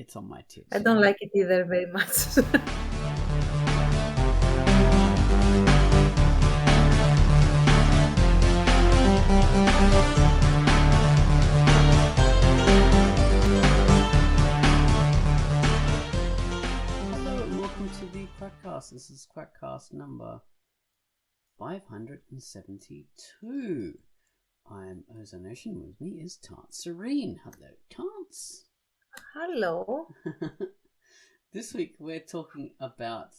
gets on my tits. I don't like it either very much. Hello and welcome to the QUACKCAST. This is QUACKCAST number 572. I'm Ozone Ocean. With me is Tart Serene. Hello, Tarts. Hello. This week we're talking about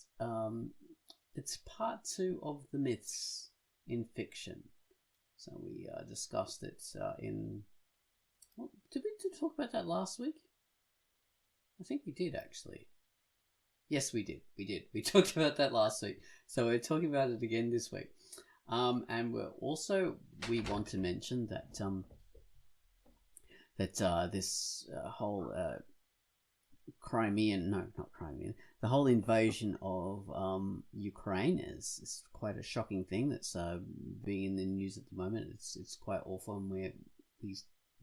it's part 2 of the myths in fiction. So we discussed it in. Did we talk about that last week? I think we did actually. Yes, we did. We talked about that last week. So we're talking about it again this week. And we want to mention that this whole the whole invasion of Ukraine is quite a shocking thing that's being in the news at the moment. It's quite awful, and we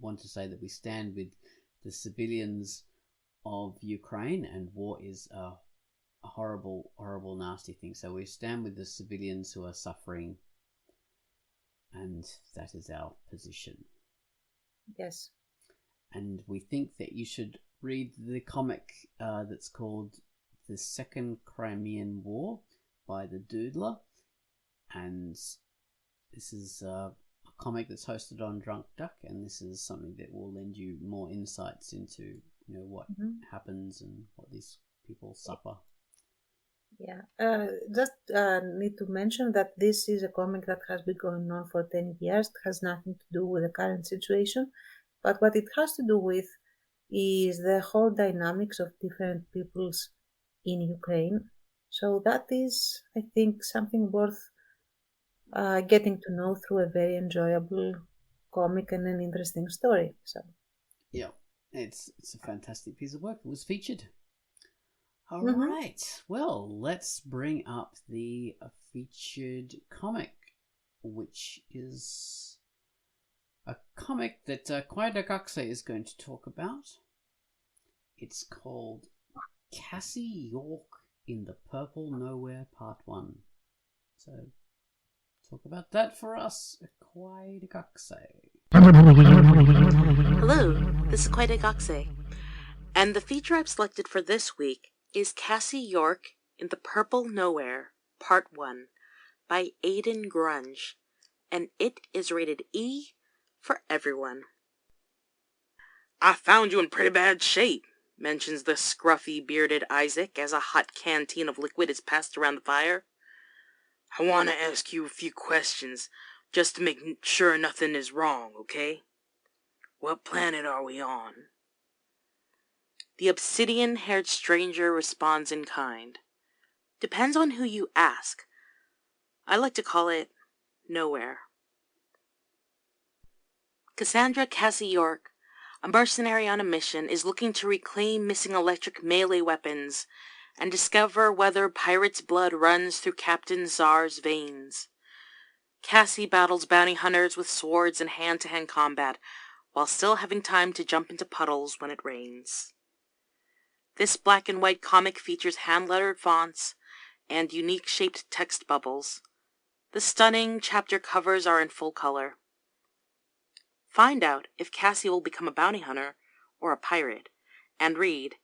want to say that we stand with the civilians of Ukraine, and war is a horrible, horrible, nasty thing. So we stand with the civilians who are suffering, and that is our position. Yes. And we think that you should read the comic that's called The Second Crimean War by the Doodler, and this is a comic that's hosted on Drunkduck, and this is something that will lend you more insights into what happens and what these people suffer. Yeah, just need to mention that this is a comic that has been going on for 10 years. It has nothing to do with the current situation, but what it has to do with is the whole dynamics of different peoples in Ukraine. So that is, I think, something worth getting to know through a very enjoyable comic and an interesting story. So yeah, it's a fantastic piece of work. It was featured. All right. Well, let's bring up the featured comic, which is a comic that QUACKCAST is going to talk about. It's called Cassie York in the Purple Nowhere Part 1. So, talk about that for us, QUACKCAST. Hello, this is QUACKCAST, and the feature I've selected for this week is Cassie York in the Purple Nowhere, Part 1, by Aidan Grunge, and it is rated E for everyone. "I found you in pretty bad shape," mentions the scruffy, bearded Isaac as a hot canteen of liquid is passed around the fire. "I want to ask you a few questions, just to make sure nothing is wrong, okay? What planet are we on?" The obsidian-haired stranger responds in kind. "Depends on who you ask. I like to call it nowhere." Cassandra Cassie York, a mercenary on a mission, is looking to reclaim missing electric melee weapons and discover whether pirate's blood runs through Captain Czar's veins. Cassie battles bounty hunters with swords and hand-to-hand combat, while still having time to jump into puddles when it rains. This black and white comic features hand-lettered fonts and unique-shaped text bubbles. The stunning chapter covers are in full color. Find out if Cassie will become a bounty hunter or a pirate, and read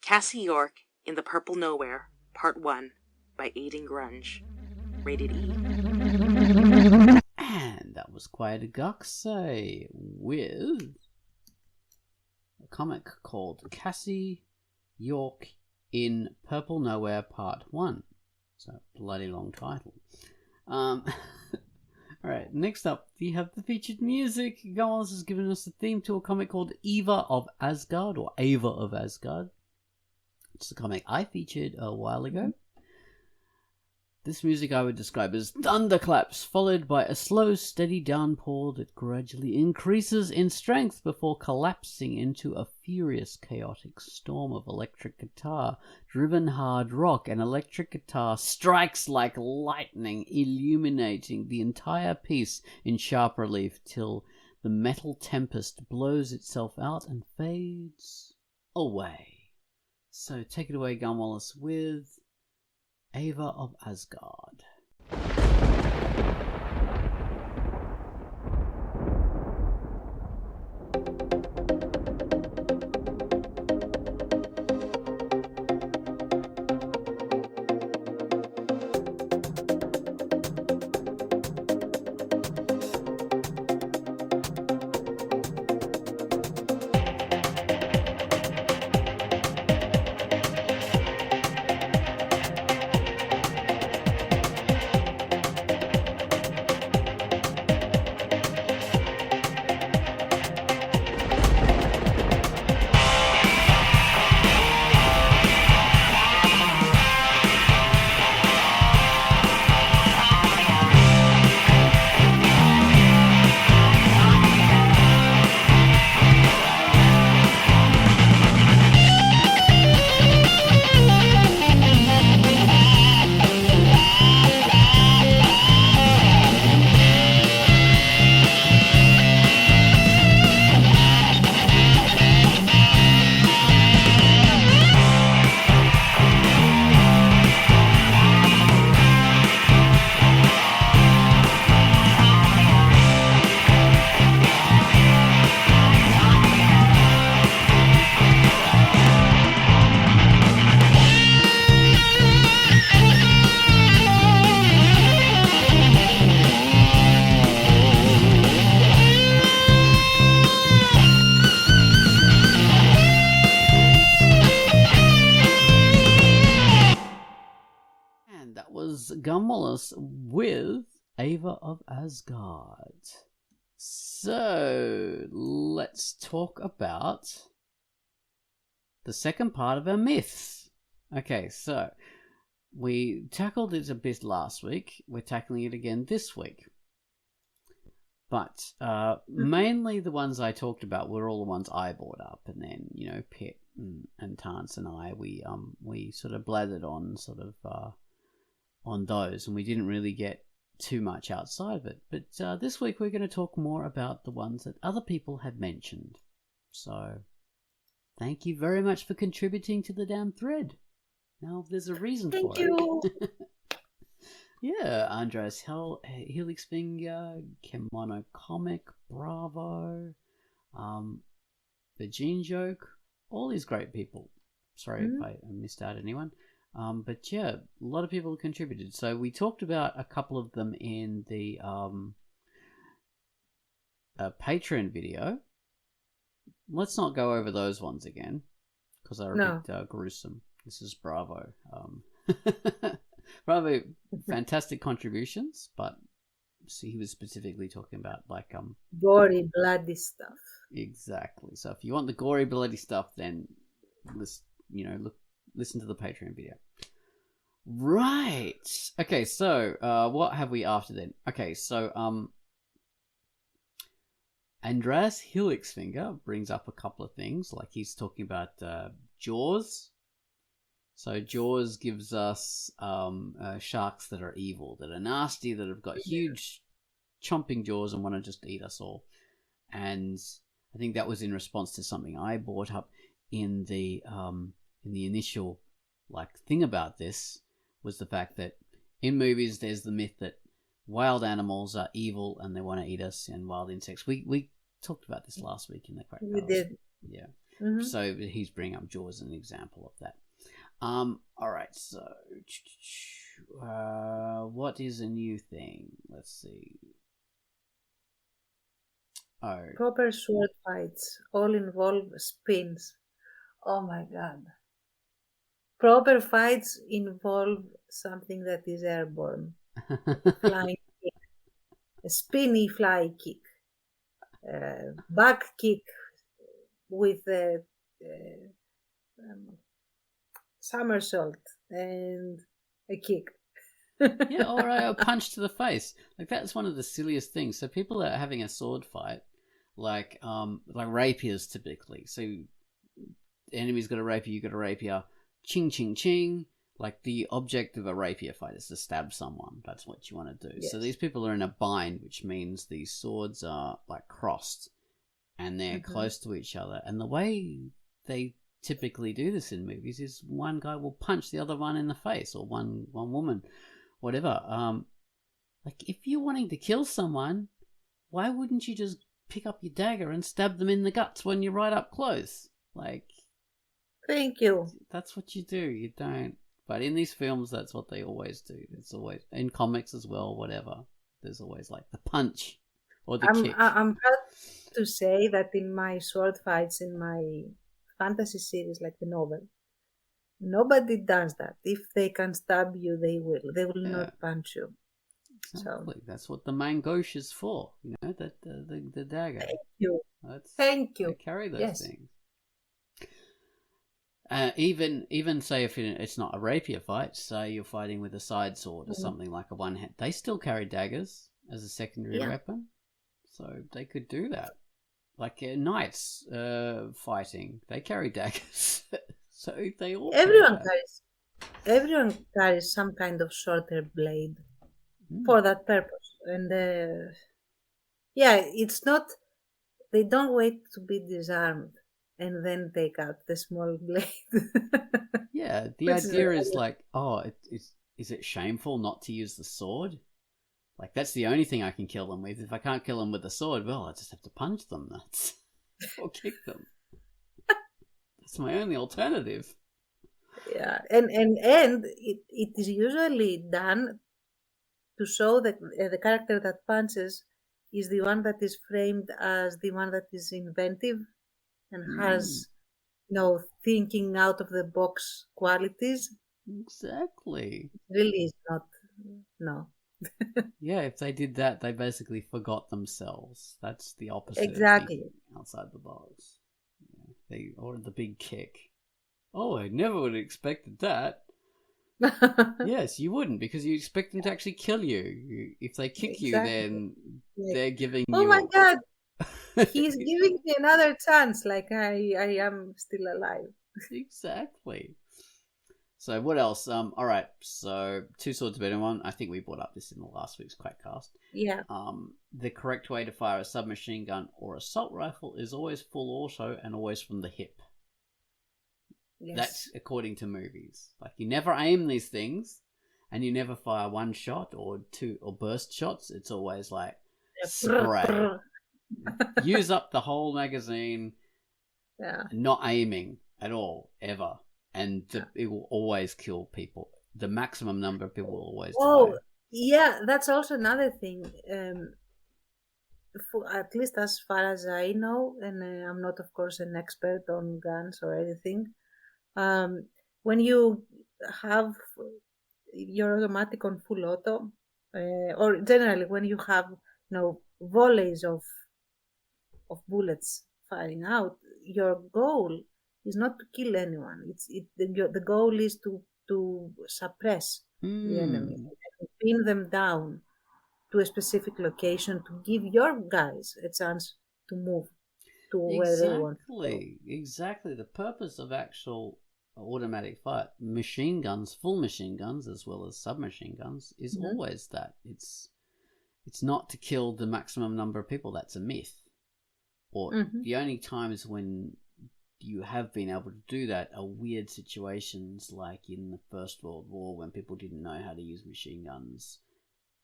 Cassie York in the Purple Nowhere, Part 1, by Aidan Grunge, rated E. And that was QUACKCAST with a comic called Cassie York in Purple Nowhere Part 1. So, bloody long title. Alright, next up, we have the featured music. Cannonballs has given us a theme to a comic called Eva of Asgard, or Ava of Asgard. It's a comic I featured a while ago. This music I would describe as thunderclaps, followed by a slow, steady downpour that gradually increases in strength before collapsing into a furious, chaotic storm of electric guitar-driven hard rock. And electric guitar strikes like lightning, illuminating the entire piece in sharp relief till the metal tempest blows itself out and fades away. So take it away, Gunwallace, with Ava of Asgard. Gunwallace with Ava of Asgard. So let's talk about the second part of our myths. Okay, so we tackled it a bit last week. We're tackling it again this week. But mainly the ones I talked about were all the ones I brought up, and then Pitt and Tance and I we sort of blathered on on those, and we didn't really get too much outside of it. But this week we're going to talk more about the ones that other people had mentioned. So thank you very much for contributing to the damn thread. Now there's a reason for it. Thank you. Yeah, Andreas Helix Finger, Kemono Comic, Bravo, the Gene Joke, all these great people. Sorry if I missed out anyone. But yeah, a lot of people contributed. So we talked about a couple of them in the Patreon video. Let's not go over those ones again, because they're a bit gruesome. This is Bravo. Bravo, fantastic contributions, but he was specifically talking about gory, bloody stuff. Exactly. So if you want the gory, bloody stuff, then listen to the Patreon video. Right. Okay, so what have we after then? Okay, so Andreas Helixfinger brings up a couple of things, like he's talking about Jaws. So Jaws gives us sharks that are evil, that are nasty, that have got huge chomping jaws and want to just eat us all. And I think that was in response to something I brought up in the initial thing about this, was the fact that in movies there's the myth that wild animals are evil and they want to eat us, and wild insects. We talked about this last week in the QUACKCAST. We did. Yeah. Mm-hmm. So he's bringing up Jaws as an example of that. All right. So what is a new thing? Let's see. Oh. Proper sword fights all involve spins. Oh my god. Proper fights involve something that is airborne. Flying kick. A spinny fly kick. Back kick with a somersault and a kick. Yeah, or a punch to the face. That's one of the silliest things. So people are having a sword fight, like rapiers typically. So the enemy's got a rapier, you got a rapier. Ching, ching, ching. The object of a rapier fight is to stab someone. That's what you want to do. Yes. So these people are in a bind, which means these swords are crossed and they're close to each other. And the way they typically do this in movies is one guy will punch the other one in the face, or one woman, whatever. Like, if you're wanting to kill someone, why wouldn't you just pick up your dagger and stab them in the guts when you're right up close? Like, Thank you. that's what you do. You don't. But in these films, that's what they always do. It's always in comics as well. Whatever. There's always like the punch or the kick. I'm proud to say that in my sword fights in my fantasy series, like the novel, nobody does that. If they can stab you, they will. They will not punch you. Exactly. So, that's what the main gauche is for. You know, that the dagger. Thank you. Thank you. They carry those things. Even say if it's not a rapier fight, say you're fighting with a side sword or something like a one hand, they still carry daggers as a secondary weapon, so they could do that. Like knights fighting, they carry daggers, so they all. Everyone carries some kind of shorter blade for that purpose, and it's not. They don't wait to be disarmed and then take out the small blade. Yeah, the idea is like, is it shameful not to use the sword? Like, that's the only thing I can kill them with. If I can't kill them with the sword, well, I just have to punch them. Or kick them. That's my only alternative. Yeah, and it is usually done to show that the character that punches is the one that is framed as the one that is inventive and has, thinking out of the box qualities. Exactly. It really is not. No. Yeah, if they did that, they basically forgot themselves. That's the opposite. Exactly. Of outside the box. Yeah, they ordered the big kick. Oh, I never would have expected that. Yes, you wouldn't, because you expect them to actually kill you. If they kick you, then they're giving you. Oh my God! He's giving me another chance, like I am still alive. Exactly. So what else? All right. So 2 swords better than one. I think we brought up this in the last week's QUACKCAST. Yeah. The correct way to fire a submachine gun or assault rifle is always full auto and always from the hip. Yes. That's according to movies. Like, you never aim these things, and you never fire one shot or two or burst shots. It's always like spray. Use up the whole magazine. Yeah. Not aiming at all, ever. And it will always kill people. The maximum number of people will always die. Yeah, that's also another thing. At least as far as I know, and I'm not, of course, an expert on guns or anything. When you have your automatic on full auto, or generally when you have volleys of bullets firing out, your goal is not to kill anyone. The goal is to suppress the enemy, and pin them down to a specific location to give your guys a chance to move to where they want to go. Exactly. The purpose of actual automatic fire, machine guns, full machine guns, as well as submachine guns, is always that. It's not to kill the maximum number of people. That's a myth. Or the only times when you have been able to do that are weird situations, like in the First World War, when people didn't know how to use machine guns,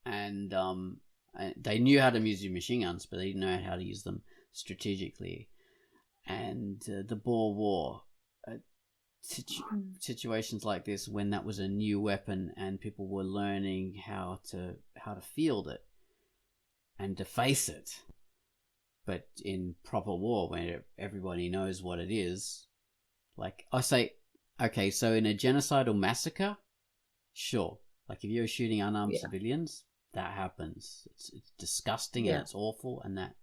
and they knew how to use machine guns, but they didn't know how to use them strategically. And the Boer War, situations like this, when that was a new weapon and people were learning how to field it and to face it. But in proper war, where everybody knows what it is, like I say, okay, so in a genocidal massacre, sure. Like if you're shooting unarmed civilians, that happens. It's disgusting and it's awful, and that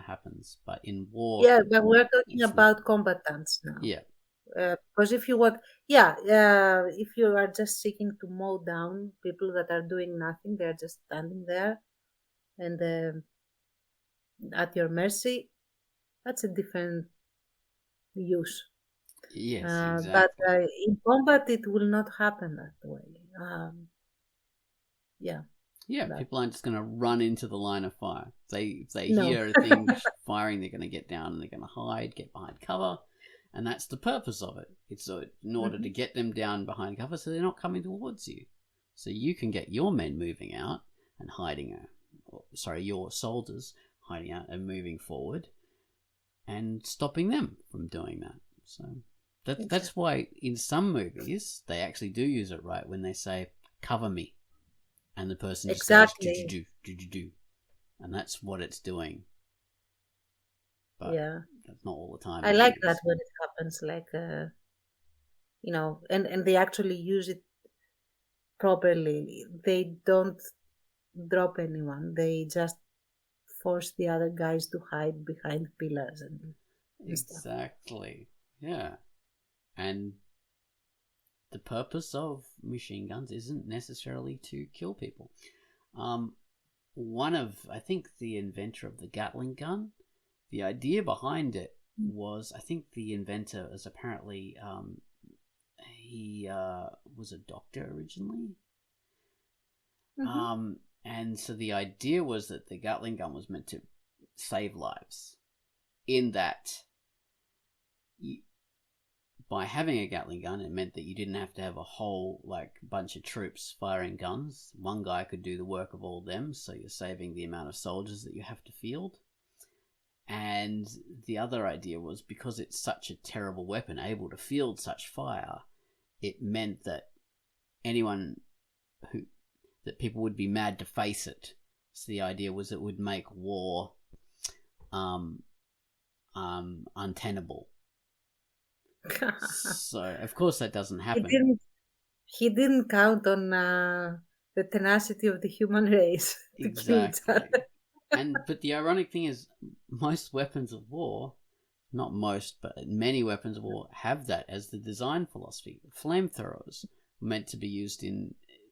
happens. But in war, but we're talking about combatants now. Because if you want, if you are just seeking to mow down people that are doing nothing, they're just standing there, and at your mercy, that's a different use. Yes, exactly. But in combat, it will not happen that way. People aren't just going to run into the line of fire. If they hear a thing firing, they're going to get down and they're going to hide, get behind cover, And that's the purpose of it. It's in order to get them down behind cover so they're not coming towards you. So you can get your men moving out and hiding your soldiers hiding out and moving forward and stopping them from doing that. So that's why in some movies they actually do use it right when they say, cover me. And the person just goes, do. And that's what it's doing. But that's not all the time. I like that when it happens, like, and they actually use it properly. They don't drop anyone. They just force the other guys to hide behind pillars and exactly. Yeah. And the purpose of machine guns isn't necessarily to kill people. I think the inventor of the Gatling gun, the idea behind it was, I think the inventor is apparently, he was a doctor originally. And so the idea was that the Gatling gun was meant to save lives. In that, by having a Gatling gun, it meant that you didn't have to have a whole bunch of troops firing guns. One guy could do the work of all them, so you're saving the amount of soldiers that you have to field. And the other idea was, because it's such a terrible weapon, able to field such fire, it meant that that people would be mad to face it. So the idea was it would make war untenable. So of course that doesn't happen. He didn't count on the tenacity of the human race to kill each other. But the ironic thing is, most weapons of war, not most, but many weapons of war have that as the design philosophy. Flamethrowers were meant to be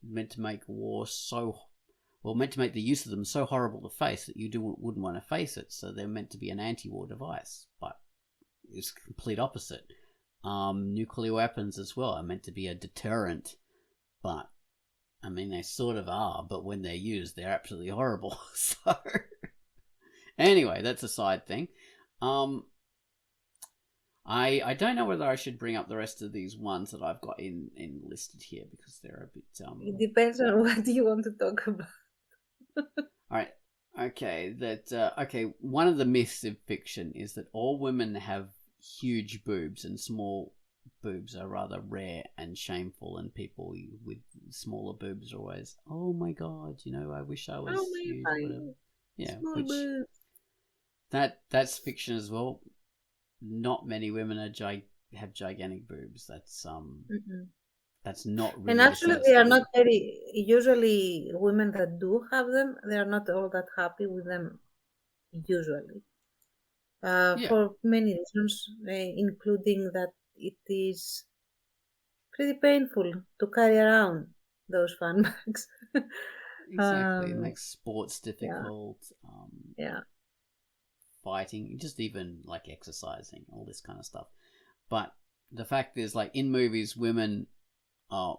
meant to make meant to make the use of them so horrible to face that you wouldn't want to face it. So they're meant to be an anti-war device, but it's the complete opposite. Nuclear weapons as well are meant to be a deterrent, but I mean they sort of are, but when they're used they're absolutely horrible. So anyway, that's a side thing. I don't know whether I should bring up the rest of these ones that I've got in listed here, because they're a bit it depends on what you want to talk about. Alright. Okay, one of the myths of fiction is that all women have huge boobs, and small boobs are rather rare and shameful, and people with smaller boobs are always, oh my god, I wish I was huge. Yeah, small boobs. That's fiction as well. Not many women have gigantic boobs. That's not really. And actually, they are not very. Usually, women that do have them, they are not all that happy with them. Usually. For many reasons, including that it is pretty painful to carry around those fun bags. Exactly, it makes sports difficult. Fighting, just even exercising, all this kind of stuff. But the fact is, in movies, women are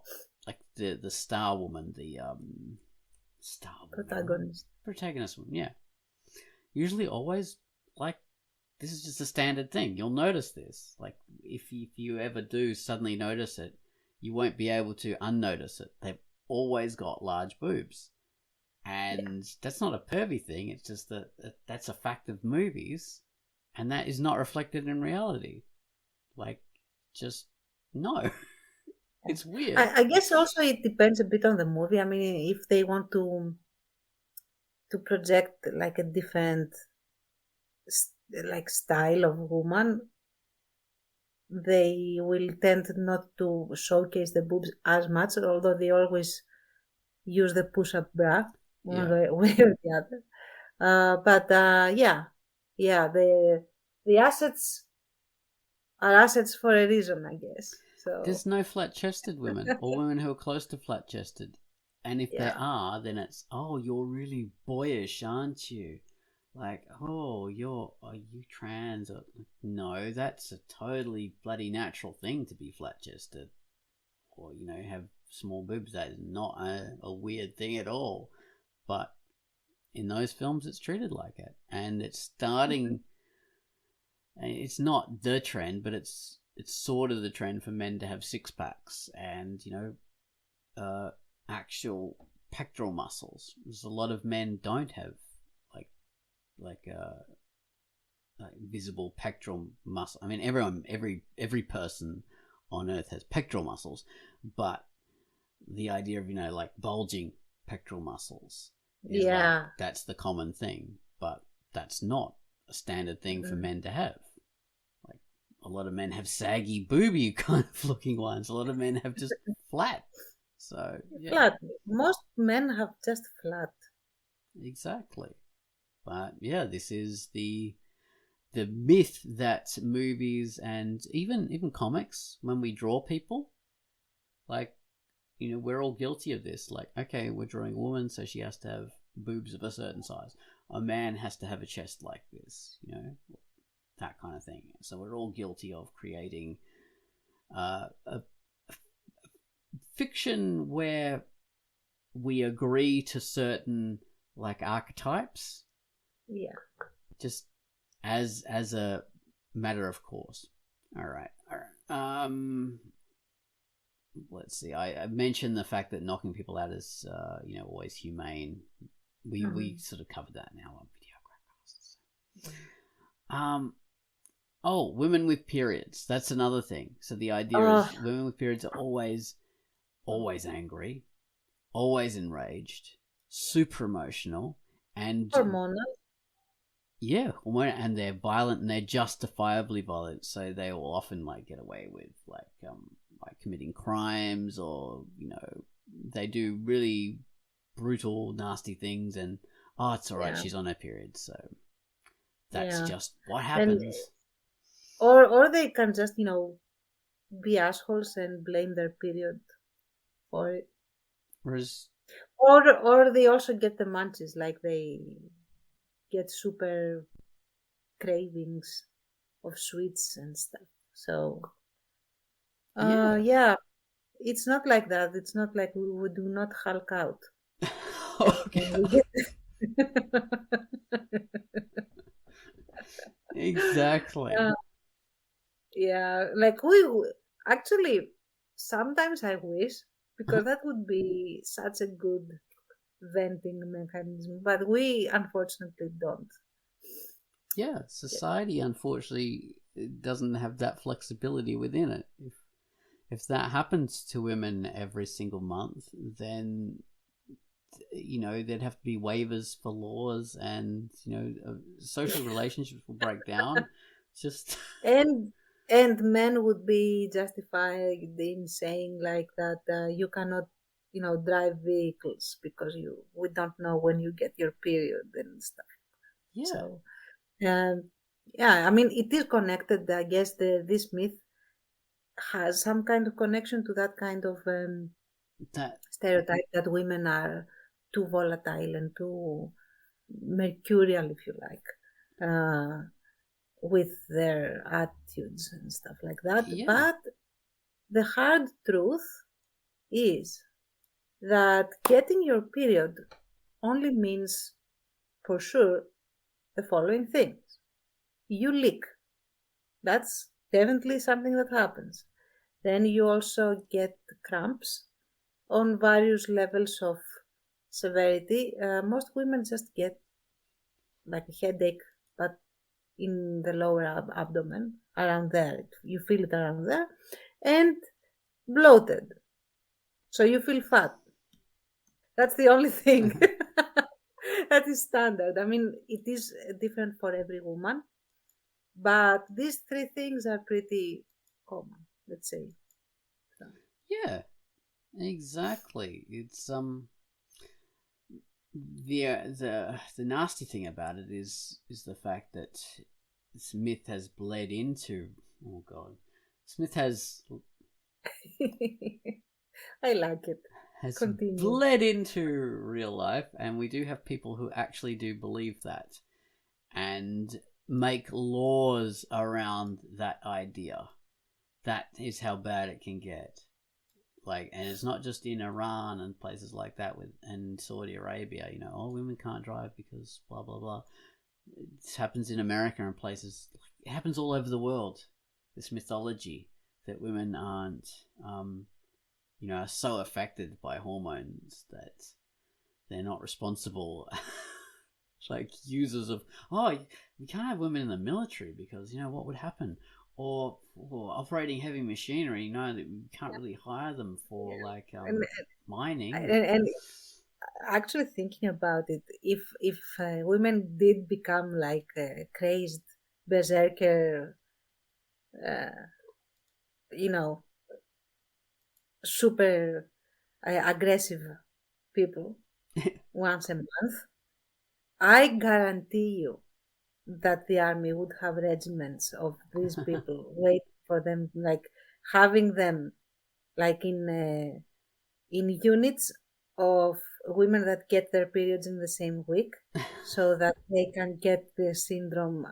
the star woman, the protagonist woman, yeah. Usually, always this is just a standard thing. You'll notice this. If you ever do suddenly notice it, you won't be able to unnotice it. They've always got large boobs. And that's not a pervy thing. It's just that that's a fact of movies, and that is not reflected in reality. No. It's weird. I guess also it depends a bit on the movie. I mean, if they want to project a different style of woman, they will tend not to showcase the boobs as much, although they always use the push-up bra one way or the other. The assets are assets for a reason, I guess. So there's no flat-chested women or women who are close to flat-chested, and if there are, then it's, oh, you're really boyish, aren't you? Are you trans? No, that's a totally bloody natural thing to be flat-chested, or have small boobs. That is not a weird thing at all. But in those films, it's treated like it, and it's starting. it's not the trend, but it's sort of the trend for men to have six packs and actual pectoral muscles. There's a lot of men don't have like visible pectoral muscle. I mean, every person on Earth has pectoral muscles, but the idea of like bulging pectoral muscles is like that's the common thing, but that's not a standard thing for men to have. Like a lot of men have saggy booby kind of looking ones. A lot of men have just flat. So flat. Most men have just flat. Exactly. But yeah, this is the myth that movies and even comics, when we draw people, like, we're all guilty of this. Like, okay, we're drawing a woman, so she has to have boobs of a certain size. A man has to have a chest like this, that kind of thing. So we're all guilty of creating a fiction where we agree to certain like archetypes. Yeah. Just as a matter of course. All right. Let's see. I mentioned the fact that knocking people out is always humane. We sort of covered that now on video quackcasts. Women with periods. That's another thing. So the idea is women with periods are always angry, always enraged, super emotional, and hormonal. Yeah, and they're violent, and they're justifiably violent. So they will often get away with like committing crimes, or they do really brutal, nasty things. And it's all right, she's on her period, so that's just what happens. Or they can just be assholes and blame their period for it. Whereas, or they also get the munchies, like they get super cravings of sweets and stuff. So it's not like that. It's not like we do not Hulk out. Okay. Exactly. Like we actually sometimes I wish, because that would be such a good venting mechanism, but we unfortunately don't. Yeah, society unfortunately doesn't have that flexibility within it. If that happens to women every single month, then there'd have to be waivers for laws, and social relationships will break down. Just and men would be justified in saying like that you cannot drive vehicles because we don't know when you get your period and stuff. Yeah. So I mean, it is connected. I guess this myth has some kind of connection to that kind of stereotype that women are too volatile and too mercurial, if you like, with their attitudes and stuff like that. Yeah. But the hard truth is that getting your period only means, for sure, the following things. You leak. That's definitely something that happens. Then you also get cramps on various levels of severity. Most women just get like a headache, but in the lower abdomen, around there. You feel it around there. And bloated. So you feel fat. That's the only thing that is standard. I mean, it is different for every woman, but these three things are pretty common, let's say. So. Yeah, exactly. It's the nasty thing about it is the fact that this myth has bled into. Oh God, Smith has. I like it. Has Continue. bled into real life, and we do have people who actually do believe that and make laws around that idea. That is how bad it can get. And it's not just in Iran and places like that and Saudi Arabia, women can't drive because blah blah blah. It happens in America and places it happens all over the world. This mythology that women aren't, are so affected by hormones that they're not responsible. Like users of, you can't have women in the military because what would happen, or operating heavy machinery. That you can't really hire them for mining. And actually thinking about it, if women did become like crazed berserker, super aggressive people once a month, I guarantee you that the army would have regiments of these people waiting for them, like having them like in units of women that get their periods in the same week, so that they can get the syndrome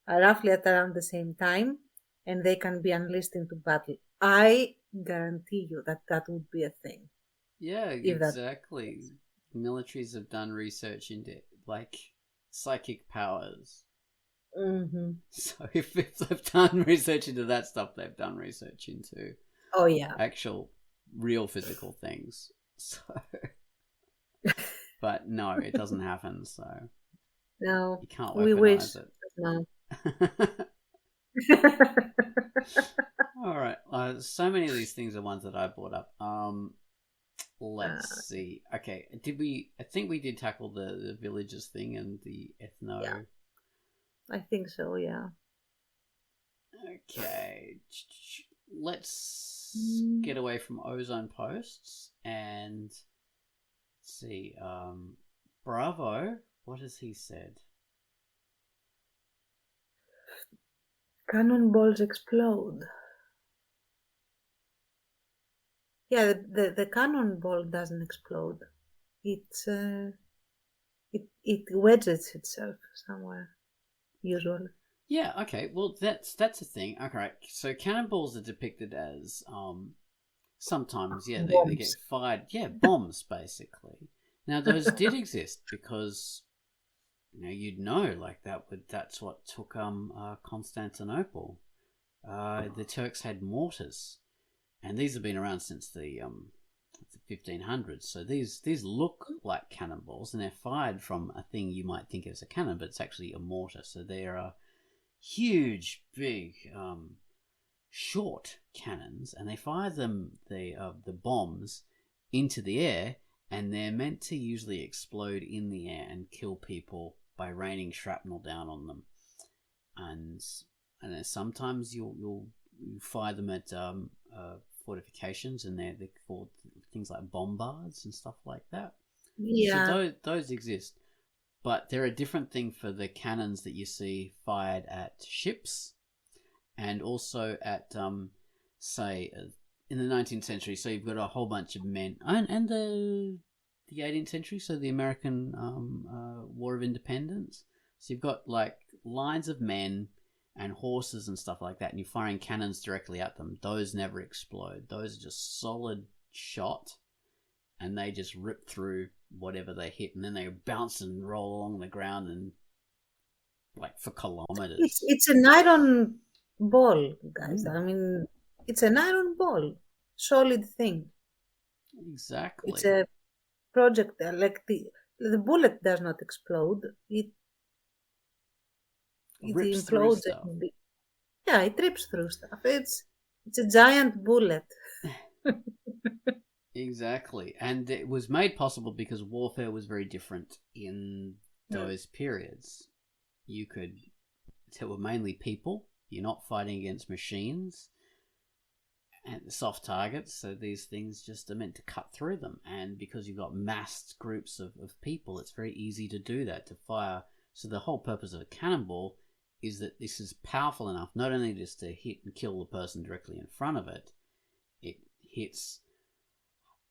roughly at around the same time, and they can be unleashed into battle. I guarantee you that would be a thing. Yeah, exactly. Militaries have done research into like psychic powers. Mm-hmm. So if they've done research into that stuff, they've done research into actual real physical things. So, but no, it doesn't happen. So no, you can't weaponize it. No. All right. So many of these things are ones that I brought up. Let's see. Okay, I think we did tackle the villages thing and the ethno. Yeah. I think so. Yeah. Okay. Let's get away from ozone posts and see. Bravo. What has he said? Cannonballs explode. Yeah, the cannonball doesn't explode. It's it wedges itself somewhere, usually. Yeah. Okay. Well, that's a thing. Okay. So cannonballs are depicted as sometimes they get fired. Yeah, bombs basically. Now those did exist because that's what took Constantinople. The Turks had mortars, and these have been around since the 1500s. So these look like cannonballs, and they're fired from a thing you might think is a cannon, but it's actually a mortar. So they're huge, big, short cannons, and they fire the bombs into the air, and they're meant to usually explode in the air and kill people by raining shrapnel down on them. And then sometimes you'll fire them at fortifications, and they're called things like bombards and stuff like that. Yeah. So those exist. But they're a different thing for the cannons that you see fired at ships, and also at, say, in the 19th century. So you've got a whole bunch of men, and the 18th century, so the American War of Independence. So you've got like lines of men and horses and stuff like that, and you're firing cannons directly at them. Those never explode. Those are just solid shot, and they just rip through whatever they hit, and then they bounce and roll along the ground and like for kilometers. It's an iron ball, guys. I mean, it's an iron ball, solid thing. Exactly. It's a projectile. Like the bullet does not explode. It rips implodes. Through stuff. It rips through stuff. It's a giant bullet. Exactly. And it was made possible because warfare was very different in those periods. There were mainly people. You're not fighting against machines and soft targets, so these things just are meant to cut through them. And because you've got massed groups of people, it's very easy to do that, to fire. So the whole purpose of a cannonball is that this is powerful enough, not only just to hit and kill the person directly in front of it, it hits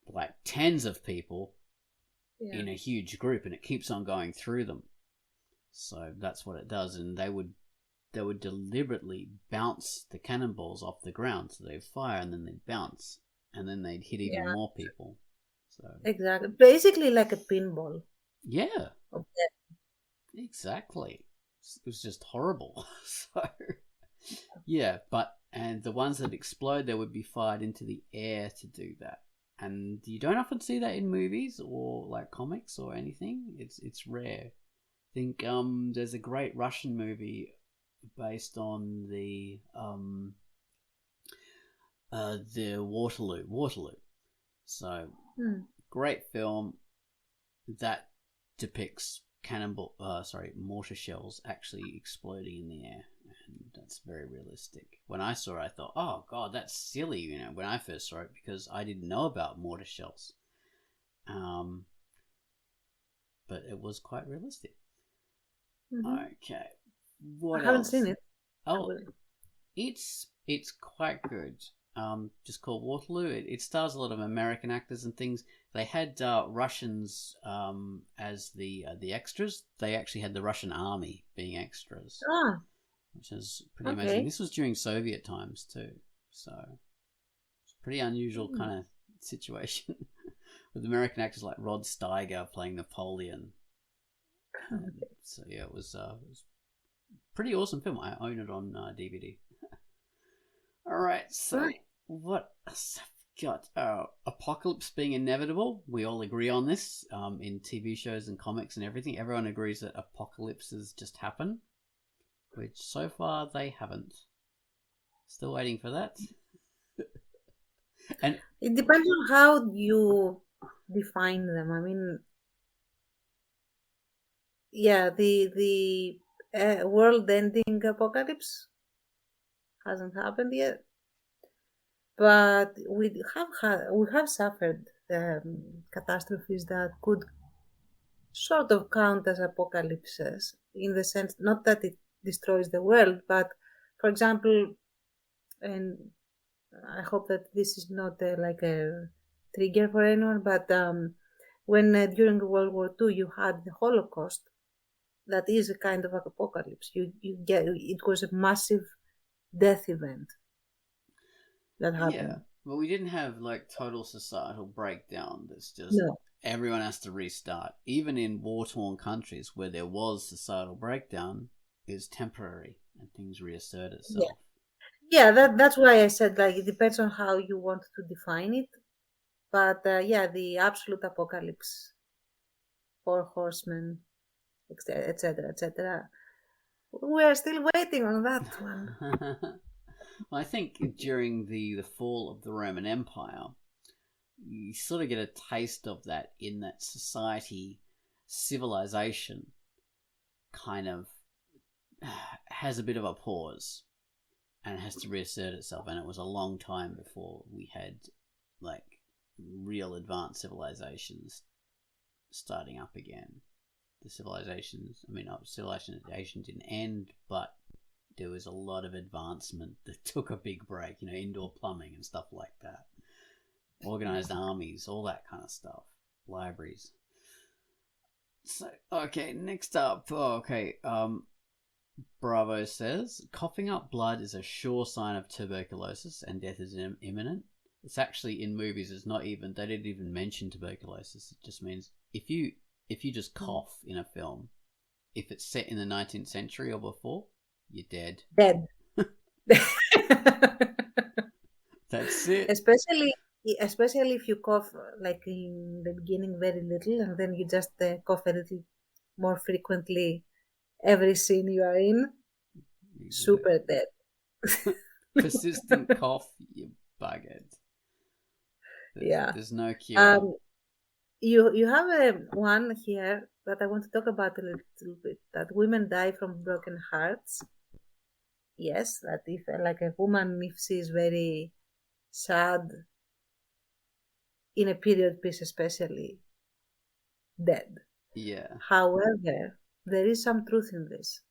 like tens of people in a huge group, and it keeps on going through them. So that's what it does, and they would deliberately bounce the cannonballs off the ground. So they'd fire and then they'd bounce, and then they'd hit even more people. So exactly, basically like a pinball. Yeah. Exactly. It was just horrible. So Yeah, and the ones that explode, they would be fired into the air to do that. And you don't often see that in movies or like comics or anything. It's rare. I think there's a great Russian movie based on the Waterloo. So great film that depicts mortar shells actually exploding in the air, and that's very realistic. When I saw it, I thought, oh god, that's silly, when I first saw it, because I didn't know about mortar shells. But it was quite realistic. Okay, what I haven't else? seen it. Oh, it's quite good. Just called Waterloo. It stars a lot of American actors and things. They had Russians as the extras. They actually had the Russian army being extras, which is pretty amazing. This was during Soviet times too, so it's a pretty unusual kind of situation with American actors like Rod Steiger playing Napoleon. So yeah, it was pretty awesome film. I own it on DVD. All right, so what else have we got? Apocalypse being inevitable. We all agree on this in TV shows and comics and everything. Everyone agrees that apocalypses just happen, which so far they haven't. Still waiting for that. And it depends on how you define them. I mean, yeah, the world-ending apocalypse hasn't happened yet, but we have suffered catastrophes that could sort of count as apocalypses, in the sense not that it destroys the world, but for example, and I hope that this is not like a trigger for anyone, but when during World War II you had the Holocaust, that is a kind of apocalypse. It was a massive death event that happened. Yeah, but we didn't have like total societal breakdown. That's just everyone has to restart. Even in war-torn countries where there was societal breakdown, is temporary and things reassert itself. Yeah, that's why I said like it depends on how you want to define it. But the absolute apocalypse, four horsemen, etc., etc. We're still waiting on that one. Well, I think during the fall of the Roman Empire, you sort of get a taste of that in that civilization kind of has a bit of a pause and has to reassert itself. And it was a long time before we had like real advanced civilizations starting up again. The civilization didn't end, but there was a lot of advancement that took a big break, indoor plumbing and stuff like that. Organized armies, all that kind of stuff. Libraries. So, okay, next up. Bravo says, coughing up blood is a sure sign of tuberculosis and death is imminent. It's actually in movies, they didn't even mention tuberculosis. It just means if you just cough in a film, if it's set in the 19th century or before, you're dead. Dead. That's it. Especially if you cough like in the beginning very little, and then you just cough a little more frequently every scene you are in. Exactly. Super dead. Persistent cough, you buggered. There's no cure. You have one here that I want to talk about a little bit, that women die from broken hearts. Yes, that if like a woman, if she is very sad in a period piece especially, dead. Yeah. However, there is some truth in this,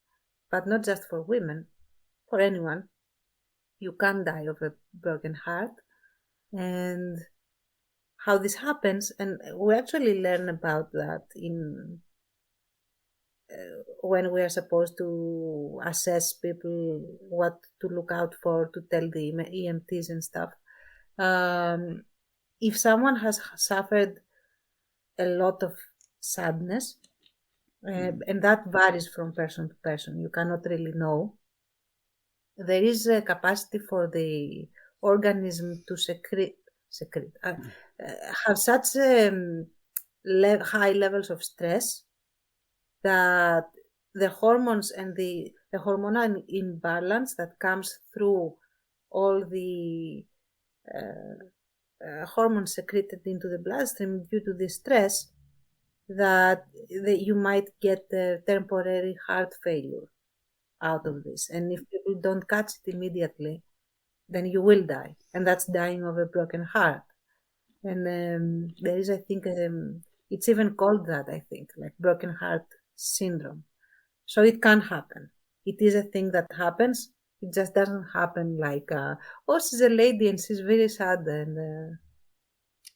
but not just for women, for anyone. You can die of a broken heart, and how this happens, and we actually learn about that in when we are supposed to assess people, what to look out for, to tell the EMTs and stuff. If someone has suffered a lot of sadness, and that varies from person to person, you cannot really know. there is a capacity for the organism to have such high levels of stress that the hormones and the hormonal imbalance that comes through all the hormones secreted into the bloodstream due to the stress, that you might get a temporary heart failure out of this. And if people don't catch it immediately, then you will die. And that's dying of a broken heart. And there is, I think, it's even called that, I think, like broken heart syndrome. So it can happen. It is a thing that happens. It just doesn't happen like, oh, she's a lady and she's very sad. And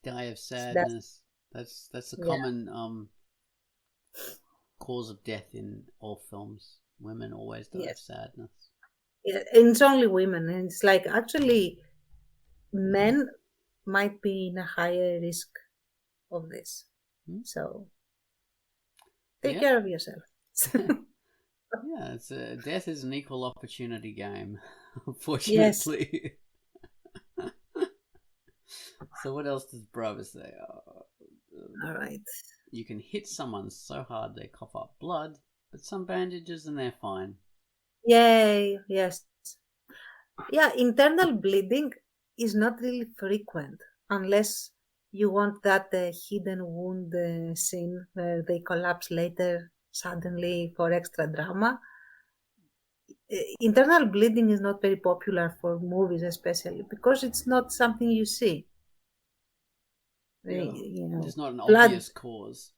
die of sadness. That's a Yeah. common cause of death in all films. Women always die of Yes. sadness. Yeah, and it's only women. And it's like, actually, men might be in a higher risk of this. So take Yeah. care of yourself. Yeah, it's death is an equal opportunity game, unfortunately. So what else does Bravo say? All right. You can hit someone so hard they cough up blood, but some bandages and they're fine. Yay. Yes. Yeah, internal bleeding is not really frequent unless you want that hidden wound scene where they collapse later suddenly for extra drama. Internal bleeding is not very popular for movies, especially because it's not something you see. Yeah. You know, There's not an blood. obvious cause.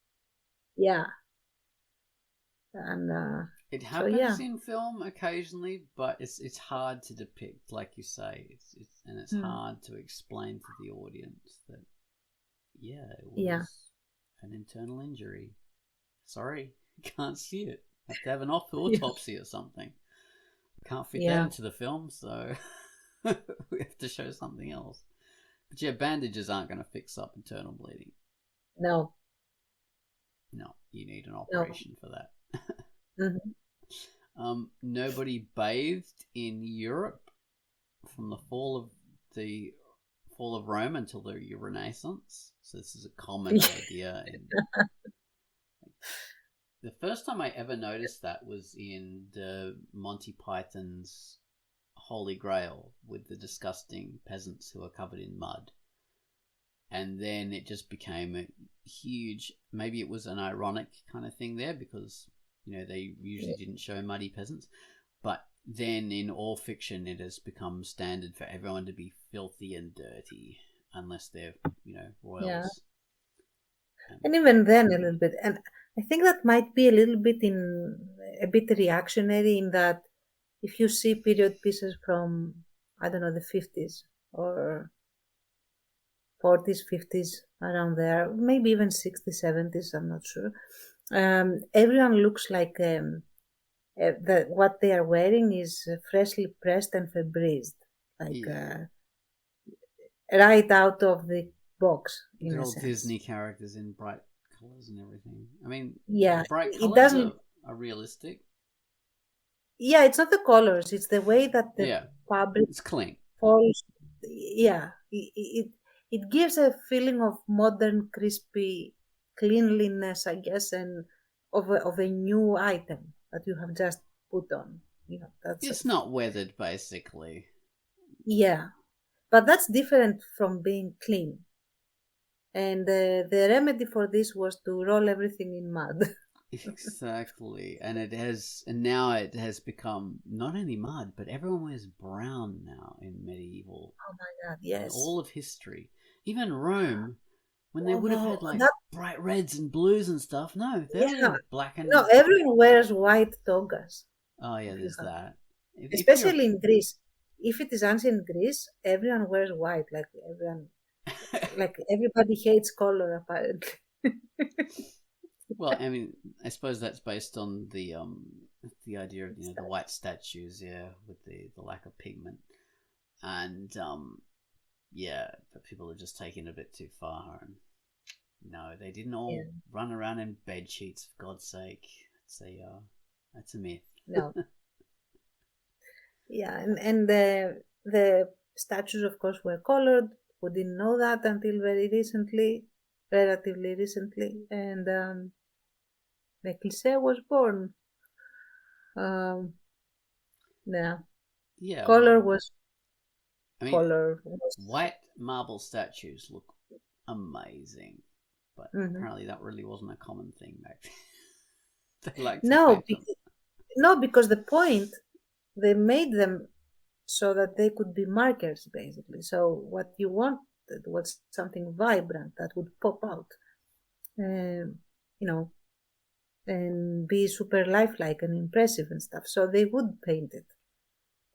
Yeah. And It so, happens yeah. in film occasionally, but it's hard to depict, like you say. It's hard to explain to the audience that it was an internal injury. Sorry, you can't see it. Have to have an autopsy or something. Can't fit that into the film, so we have to show something else. But yeah, bandages aren't going to fix up internal bleeding. No. No, you need an operation for that. Mm-hmm. Nobody bathed in Europe from the fall of Rome until the Renaissance. So this is a common idea. The first time I ever noticed that was in the Monty Python's Holy Grail with the disgusting peasants who are covered in mud. And then it just became a huge, maybe it was an ironic kind of thing there because, they usually didn't show muddy peasants. But then in all fiction, it has become standard for everyone to be filthy and dirty unless they're, royals. Yeah. And even then a little bit. And I think that might be a little bit reactionary in that if you see period pieces from, I don't know, the 50s or 40s, 50s, around there, maybe even 60s, 70s, I'm not sure. Everyone looks like what they are wearing is freshly pressed and Febrezed, like right out of the box. They're all Disney characters in bright colors and everything. I mean, bright colors are realistic. Yeah, it's not the colors; it's the way that the fabric it's clean. falls. Yeah, it gives a feeling of modern, crispy cleanliness, I guess, and of a new item that you have just put on. It's not weathered, basically. Yeah, but that's different from being clean. And the remedy for this was to roll everything in mud. Exactly, and now it has become not only mud, but everyone wears brown now in medieval. Oh my God! Yes, all of history, even Rome, when they would have had bright reds and blues and stuff. No, they're black and no. Everyone wears white togas. Oh yeah, there's that. Especially in Greece, if it is ancient Greece, everyone wears white. Like everyone, like everybody hates color apparently. Well, I mean, I suppose that's based on the idea of the white statues, with the lack of pigment, and but people are just taking it a bit too far. And no, they didn't all run around in bed sheets, for God's sake. That's a myth. No. Yeah, and the statues, of course, were colored. We didn't know that until very recently, relatively recently, and the cliché was born. Um, yeah, Yeah, color was I mean, color was. white marble statues look amazing, but Mhm. apparently that really wasn't a common thing back then. They like to No, paint them. no, because the point they made them so that they could be markers, basically. So what you wanted was something vibrant that would pop out, um, you know, and be super lifelike and impressive and stuff. So they would paint it.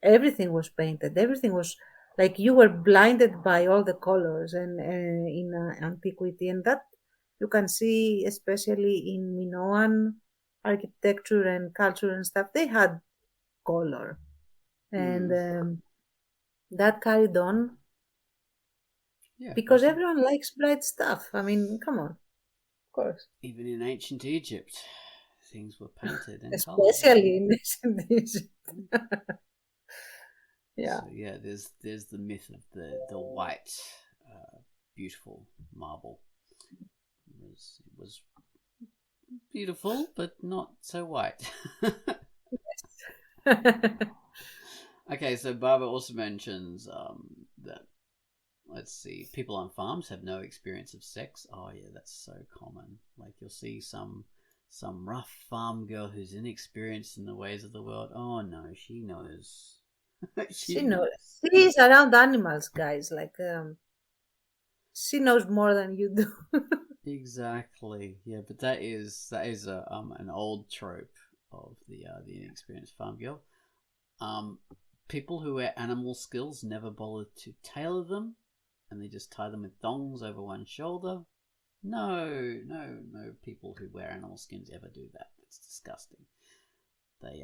Everything was painted. Everything was like you were blinded by all the colors and in antiquity, and that you can see especially in Minoan architecture and culture and stuff. They had color, and Mm. that carried on Yeah, because also everyone likes bright stuff. I mean, come on, of course, even in ancient Egypt, things were painted and coloured. especially in ancient Egypt. Yeah. So yeah, there's the myth of the white, beautiful marble. It was beautiful, but not so white. Okay, so Barbara also mentions that, let's see, people on farms have no experience of sex. Oh yeah, that's so common. Like you'll see some rough farm girl who's inexperienced in the ways of the world. Oh no, she knows. She She knows. knows. She is around animals, guys. Like, she knows more than you do. Exactly. Yeah, but that is a an old trope of the inexperienced farm girl. Um, People who wear animal skills never bother to tailor them, and they just tie them with thongs over one shoulder. No, no, no. People who wear animal skins ever do that. It's disgusting. They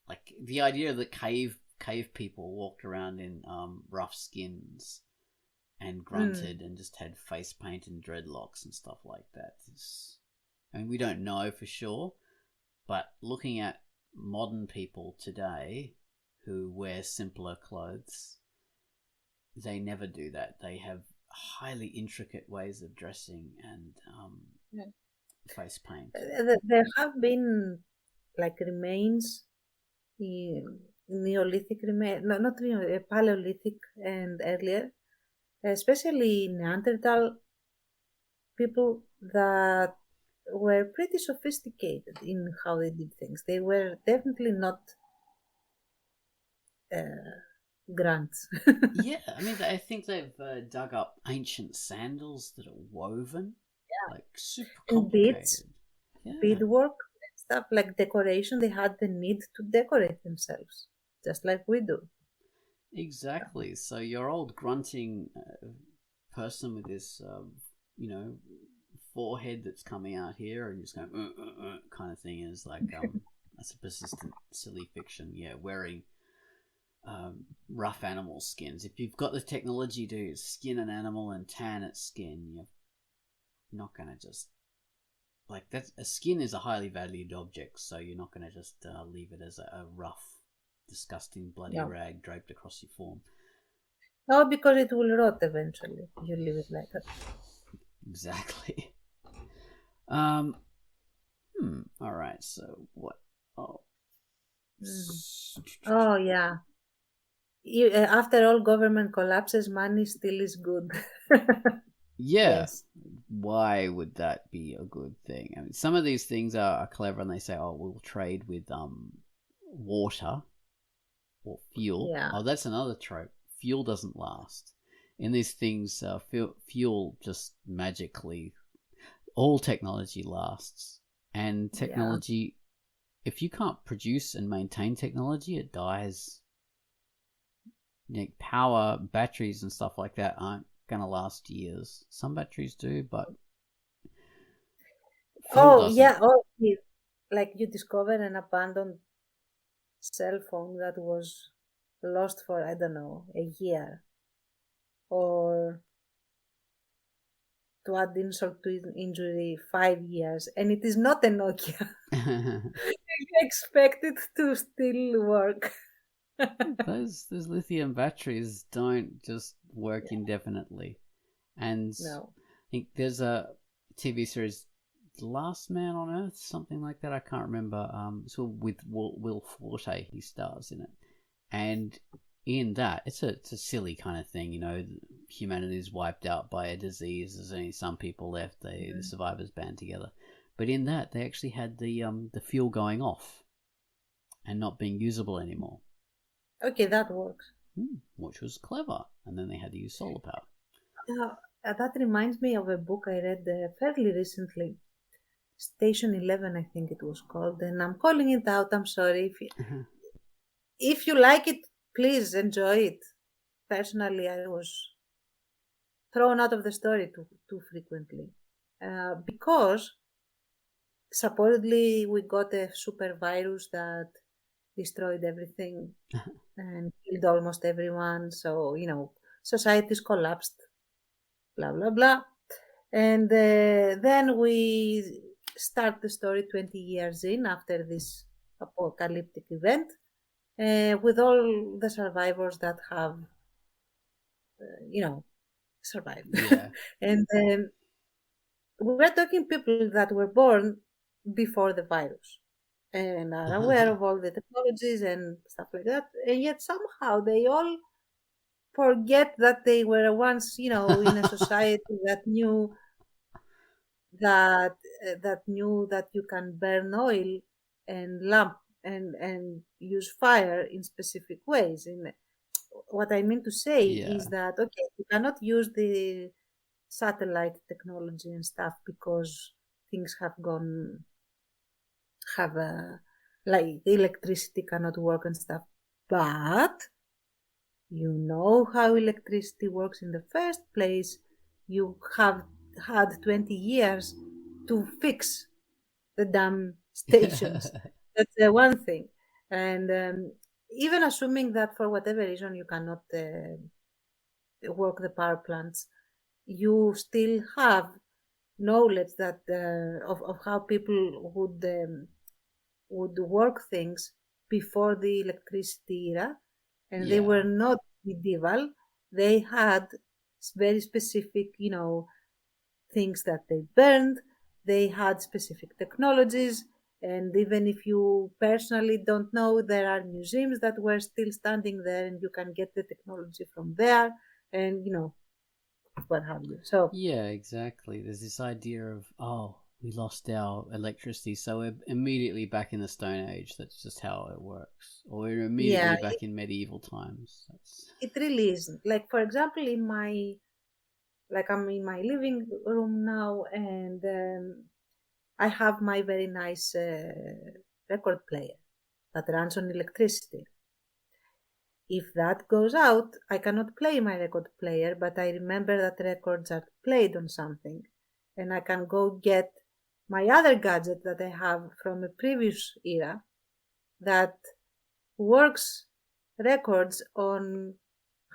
like the idea that cave people walked around in rough skins and Mm. grunted and just had face paint and dreadlocks and stuff like that. I mean, we don't know for sure, but looking at modern people today who wear simpler clothes, they never do that. They have highly intricate ways of dressing and Yeah. face paint. There have been like remains in Neolithic remains, no, not Neolithic, Paleolithic and earlier, especially Neanderthal people that were pretty sophisticated in how they did things. They were definitely not grunts. Yeah, I mean, I think they've dug up ancient sandals that are woven, like super And beads, complicated. Yeah, beadwork, stuff like decoration. They had the need to decorate themselves, just like we do. exactly. So your old grunting person with this, forehead that's coming out here and just going kind of thing is like that's a persistent silly fiction. Yeah, wearing rough animal skins. If you've got the technology to skin an animal and tan its skin, you're not gonna just like that. A skin is a highly valued object, so you're not gonna just leave it as a rough, disgusting, bloody No, rag draped across your form. no, because it will rot eventually. You leave it like that. Exactly. Um. All right. So what? Oh. Mm. Oh yeah. After all government collapses, money still is good. Yeah. Yes. Why would that be a good thing? I mean, some of these things are clever, and they say, "Oh, we'll trade with water or fuel." Yeah. Oh, that's another trope. Fuel doesn't last. In these things, fuel just magically. All technology lasts, and Yeah. technology. If you can't produce and maintain technology, it dies. Power batteries and stuff like that aren't gonna last years. Some batteries do, but fuel Oh doesn't. yeah. Oh, like you discover an abandoned cell phone that was lost for, I don't know, a year, or to add insult to injury, 5 years, and it is not a Nokia. expect it to still work. Those lithium batteries don't just work indefinitely. And No. I think there's a TV series, Last Man on Earth, something like that. I can't remember. So with Will Forte, he stars in it, and in that, it's a silly kind of thing. Humanity is wiped out by a disease. There's only some people left. The survivors band together, but in that, they actually had the fuel going off and not being usable anymore. Okay, that works. Which was clever, and then they had to use solar power. That reminds me of a book I read fairly recently. Station 11, I think it was called, and I'm calling it out. I'm sorry. If you like it, please enjoy it. Personally, I was thrown out of the story too frequently because supposedly we got a super virus that destroyed everything and killed almost everyone. So, societies collapsed, blah, blah, blah. And then we start the story 20 years in after this apocalyptic event with all the survivors that have, survived. Yeah. And we're talking people that were born before the virus and are aware of all the technologies and stuff like that. And yet somehow they all forget that they were once, in a society that knew that you can burn oil and lamp and use fire in specific ways. And what I mean to say is that okay, you cannot use the satellite technology and stuff because things have like the electricity cannot work and stuff. But you know how electricity works in the first place. You have had 20 years to fix the damn stations. That's one thing. And even assuming that for whatever reason you cannot work the power plants, you still have knowledge that of how people would work things before the electricity era, and they were not medieval. They had very specific, things that they burned. They had specific technologies, and even if you personally don't know, there are museums that were still standing there, and you can get the technology from there, and what have you. So yeah, exactly. There's this idea of we lost our electricity, so we're immediately back in the Stone Age. That's just how it works. Or we're immediately back in medieval times. It really isn't. Like, for example, I'm in my living room now, and I have my very nice record player that runs on electricity. If that goes out, I cannot play my record player, but I remember that records are played on something, and I can go get my other gadget that I have from a previous era that works records on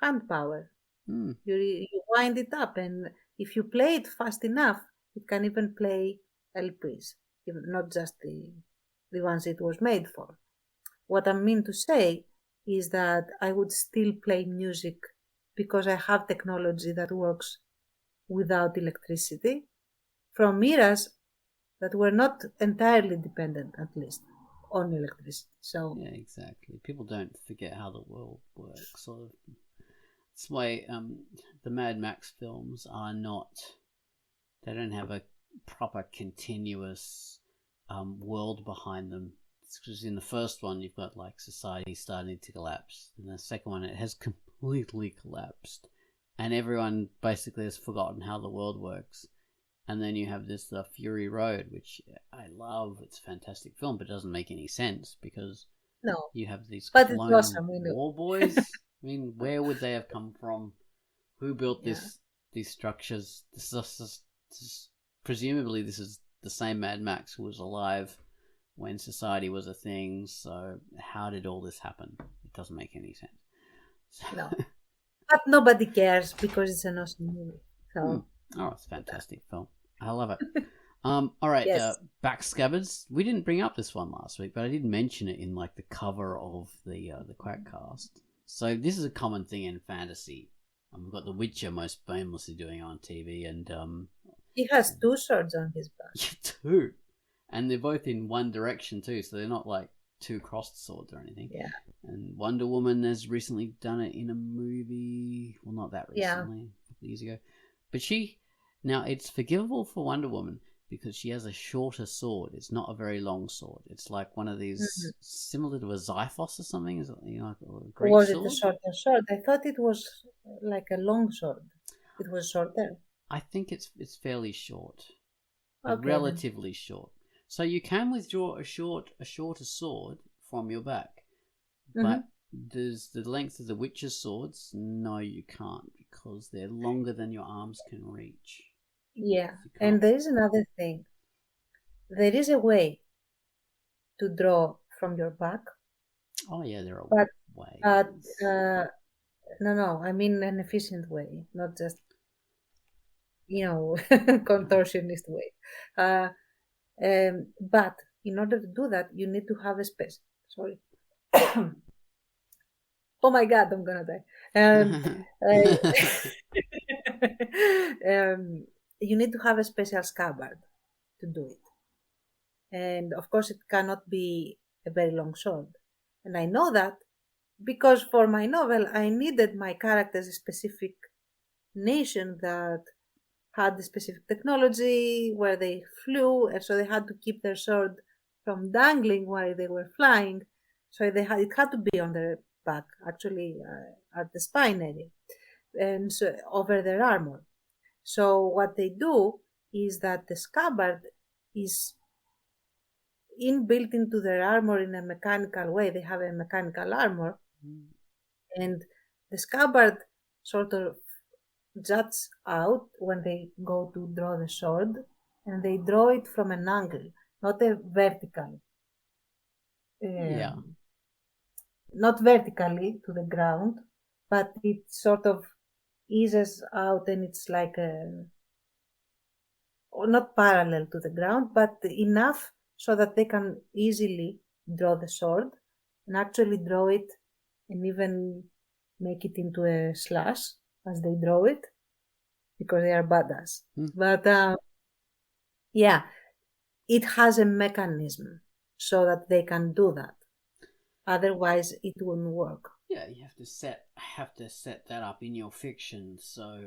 hand power. You wind it up, and if you play it fast enough, it can even play LPs, not just the ones it was made for. What I mean to say is that I would still play music because I have technology that works without electricity from eras that were not entirely dependent, at least, on electricity. So yeah, exactly. People don't forget how the world works. Sort of. That's why the Mad Max films are not. They don't have a proper continuous world behind them. Because in the first one you've got like society starting to collapse. In the second one it has completely collapsed, and everyone basically has forgotten how the world works. And then you have this Fury Road, which I love. It's a fantastic film, but it doesn't make any sense because you have these clone war boys. I mean, where would they have come from? Who built these structures? Presumably this is the same Mad Max who was alive when society was a thing. So how did all this happen? It doesn't make any sense. No. But nobody cares because it's an awesome movie. So Oh, it's a fantastic film. I love it. All right, Yes. Backscatters. We didn't bring up this one last week, but I did mention it in like the cover of the QUACKCAST. So this is a common thing in fantasy. We've got The Witcher most famously doing it on TV, and He has 2 swords on his back. two, and they're both in one direction too, so they're not like 2 crossed swords or anything. Yeah. And Wonder Woman has recently done it in a movie. Well, not that recently, a couple of years ago. But now it's forgivable for Wonder Woman because she has a shorter sword. It's not a very long sword. It's like one of these similar to a Xiphos or something. Is it, like a Greek Was sword? it a shorter sword? I thought it was like a long sword. It was shorter. I think it's fairly short, Okay, relatively short. So you can withdraw a shorter sword from your back, but does the length of the Witcher swords? No, you can't because they're longer than your arms can reach. Yeah, and there is another thing. There is a way to draw from your back. Oh yeah, there are But ways. no, I mean an efficient way, not just contortionist way. But in order to do that, you need to have a space. Sorry. Oh my God, I'm gonna die. You need to have a special scabbard to do it. And of course, it cannot be a very long sword. And I know that because for my novel, I needed my characters a specific nation that had the specific technology where they flew, and so they had to keep their sword from dangling while they were flying. So it had to be on their back, actually at the spine area, and so over their armor. So what they do is that the scabbard is inbuilt into their armor in a mechanical way. They have a mechanical armor, and the scabbard sort of juts out when they go to draw the sword, and they draw it from an angle, not a vertical. Not vertically to the ground, but it sort of eases out, and it's like not parallel to the ground, but enough so that they can easily draw the sword and actually draw it and even make it into a slash as they draw it because they are badass. But yeah, it has a mechanism so that they can do that. Otherwise, it wouldn't work. Yeah, you have to set that up in your fiction. So,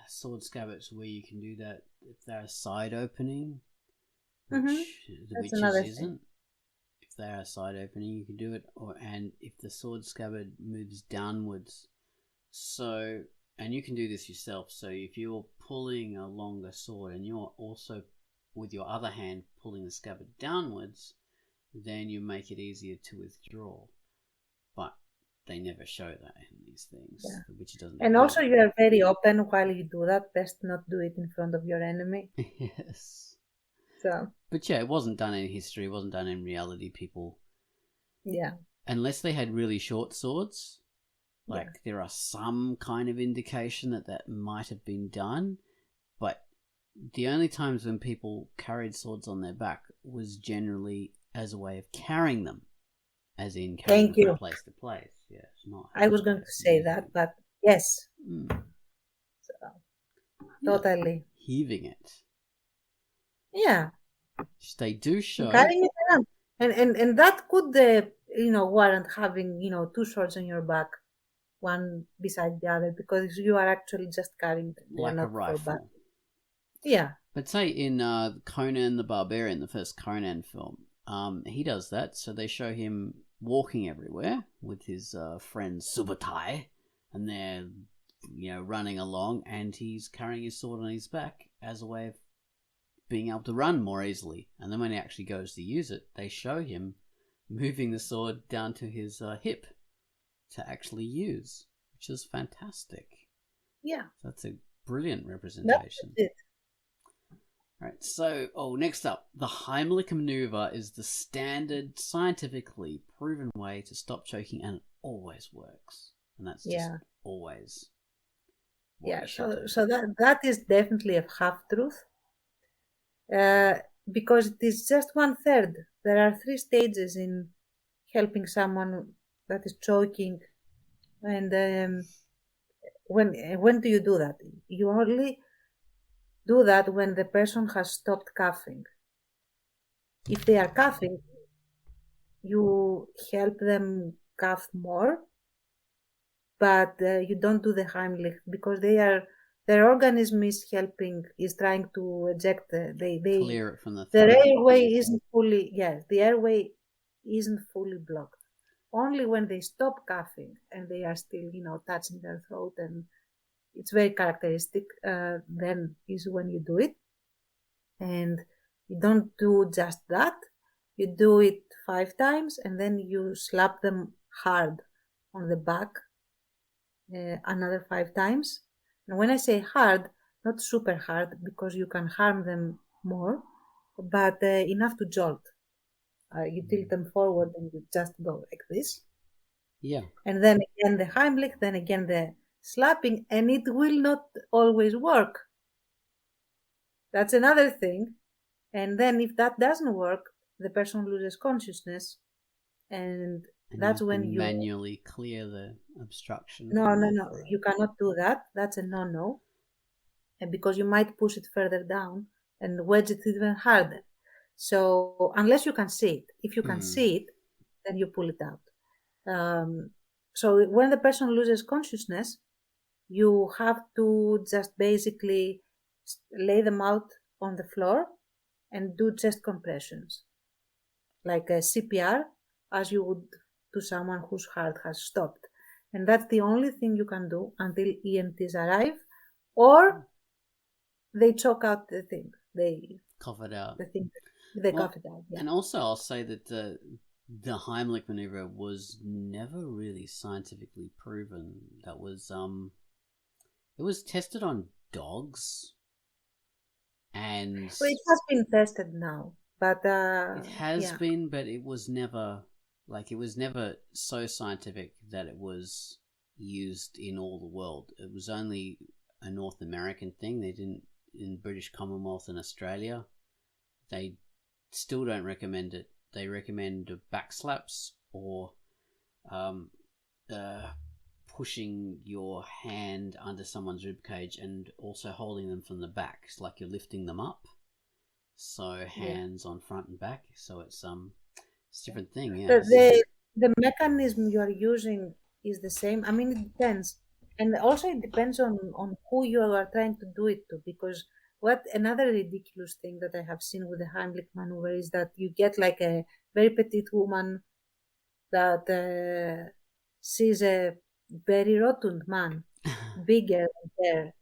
sword scabbards where you can do that if they're a side opening, which the Witches isn't. If they're a side opening, you can do it, and if the sword scabbard moves downwards, so and you can do this yourself. So if you're pulling a longer sword and you're also with your other hand pulling the scabbard downwards, then you make it easier to withdraw. But they never show that in these things. Yeah. The Witcher doesn't. And also, you are very open while you do that. Best not do it in front of your enemy. Yes. So. But yeah, it wasn't done in history. It wasn't done in reality. People. Yeah. Unless they had really short swords, there are some kind of indication that might have been done, but the only times when people carried swords on their back was generally as a way of carrying them, as in carrying them from place to place. Yes, not. I was going to say that, but yes. So, totally. Heaving it. Yeah. They do show. Carrying it around. And that could, warrant having, 2 swords on your back, one beside the other, because you are actually just carrying them. Like a rifle. Yeah. But say in Conan the Barbarian, the first Conan film, he does that. So they show him walking everywhere with his friend Subutai, and they're, running along, and he's carrying his sword on his back as a way of being able to run more easily. And then when he actually goes to use it, they show him moving the sword down to his hip to actually use, which is fantastic. Yeah. That's a brilliant representation. That's it. Right, so, next up, the Heimlich maneuver is the standard, scientifically proven way to stop choking, and it always works. And that's just always. Yeah, so that is definitely a half-truth. because it is just 1/3. There are 3 stages in helping someone that is choking, and when do you do that? You only do that when the person has stopped coughing. If they are coughing, you help them cough more, but you don't do the Heimlich because their organism is trying to eject Clear it from the their throat. airway isn't fully, the airway isn't fully blocked. Only when they stop coughing and they are still, touching their throat, and it's very characteristic, then is when you do it. And you don't do just that. You do it 5 times, and then you slap them hard on the back another 5 times. And when I say hard, not super hard because you can harm them more, but enough to jolt. You tilt them forward and you just go like this. Yeah. And then again the Heimlich, then again the slapping, and it will not always work. That's another thing. And then if that doesn't work, the person loses consciousness, and that's when you manually clear the obstruction. No, you cannot do that. That's a no-no, and because you might push it further down and wedge it even harder. So unless you can see it, if you can see it, then you pull it out. So when the person loses consciousness, you have to just basically lay them out on the floor and do chest compressions, like a CPR, as you would to someone whose heart has stopped. And that's the only thing you can do until EMTs arrive, or they choke out the thing. They cough it out. The thing. They cough it out. Yeah. And also, I'll say that the Heimlich maneuver was never really scientifically proven. That was it was tested on dogs, and well, it has been tested now, but it has been, but it was never so scientific that it was used in all the world. It was only a North American thing. They didn't in British Commonwealth and Australia. They still don't recommend it. They recommend back slaps or pushing your hand under someone's ribcage and also holding them from the back. It's like you're lifting them up. So hands on front and back. So it's a different thing. Yeah. The mechanism you are using is the same. I mean, it depends. And also it depends on who you are trying to do it to, because another ridiculous thing that I have seen with the Heimlich maneuver is that you get like a very petite woman that sees a very rotund man, bigger than her,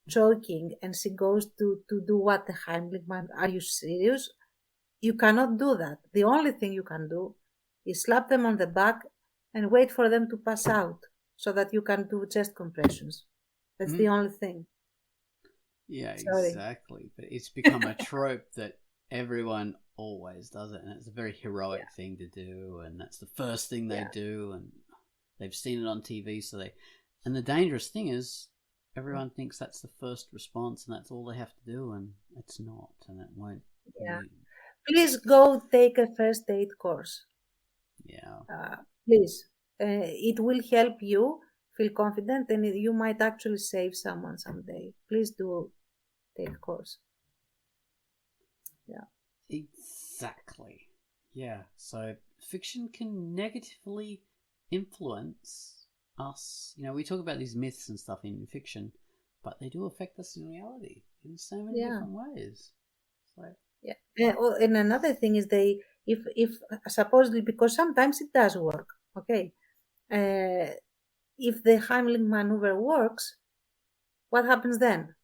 choking, and she goes to do what the Heimlich man. Are you serious? You cannot do that. The only thing you can do is slap them on the back and wait for them to pass out so that you can do chest compressions. That's the only thing. Yeah, exactly. But it's become a trope that everyone always does it, and it's a very heroic thing to do, and that's the first thing they do, and they've seen it on TV, and the dangerous thing is everyone thinks that's the first response and that's all they have to do, and it's not, and it won't. Yeah. Please go take a first aid course. Yeah. Please. It will help you feel confident, and you might actually save someone someday. Please do take a course. Yeah. Exactly. Yeah. So fiction can negatively influence us. We talk about these myths and stuff in fiction, but they do affect us in reality in so many different ways. So. Yeah. And another thing is if supposedly, because sometimes it does work. Okay. If the Heimlich maneuver works, what happens then?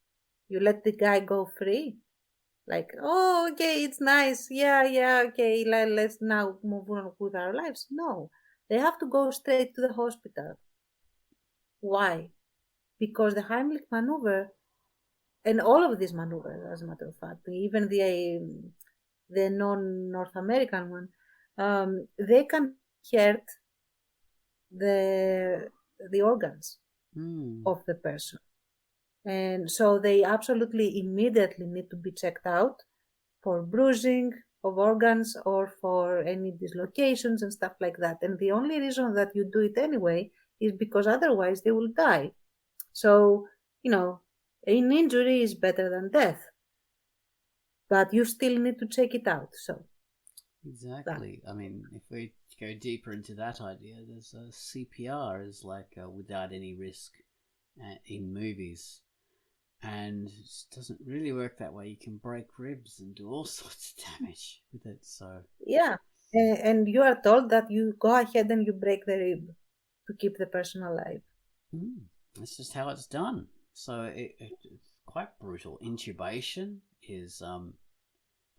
You let the guy go free? Like, oh, okay, it's nice. Yeah, okay, let's now move on with our lives. No, they have to go straight to the hospital. Why? Because the Heimlich maneuver, and all of these maneuvers, as a matter of fact, even the non-North American one, they can hurt the organs of the person. And so they absolutely immediately need to be checked out for bruising of organs or for any dislocations and stuff like that. And the only reason that you do it anyway is because otherwise they will die. So, an injury is better than death, but you still need to check it out. So exactly. I mean, if we go deeper into that idea, there's a CPR is like without any risk in movies, and it doesn't really work that way. You can break ribs and do all sorts of damage with it. So yeah, and you are told that you go ahead and you break the rib to keep the person alive. that's just how it's done. So it's quite brutal. Intubation is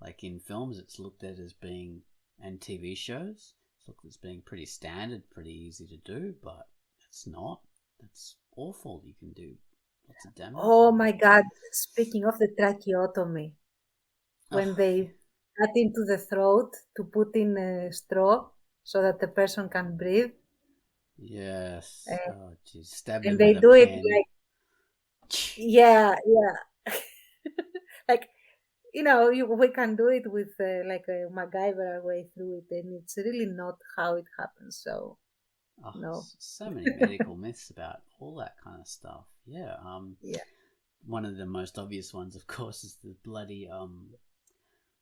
like in films, it's looked at as being, and TV shows, it's looked as being pretty standard, pretty easy to do, but it's not. That's awful. You can do lots of damage. Oh my God! Speaking of the tracheotomy, when they cut into the throat to put in a straw so that the person can breathe. Yes. Oh, geez. Stab And them they with do a it pen. yeah. Like, we can do it with like a MacGyver way through it, and it's really not how it happens. So, no. So many medical myths about all that kind of stuff. Yeah. Yeah. One of the most obvious ones, of course, is the bloody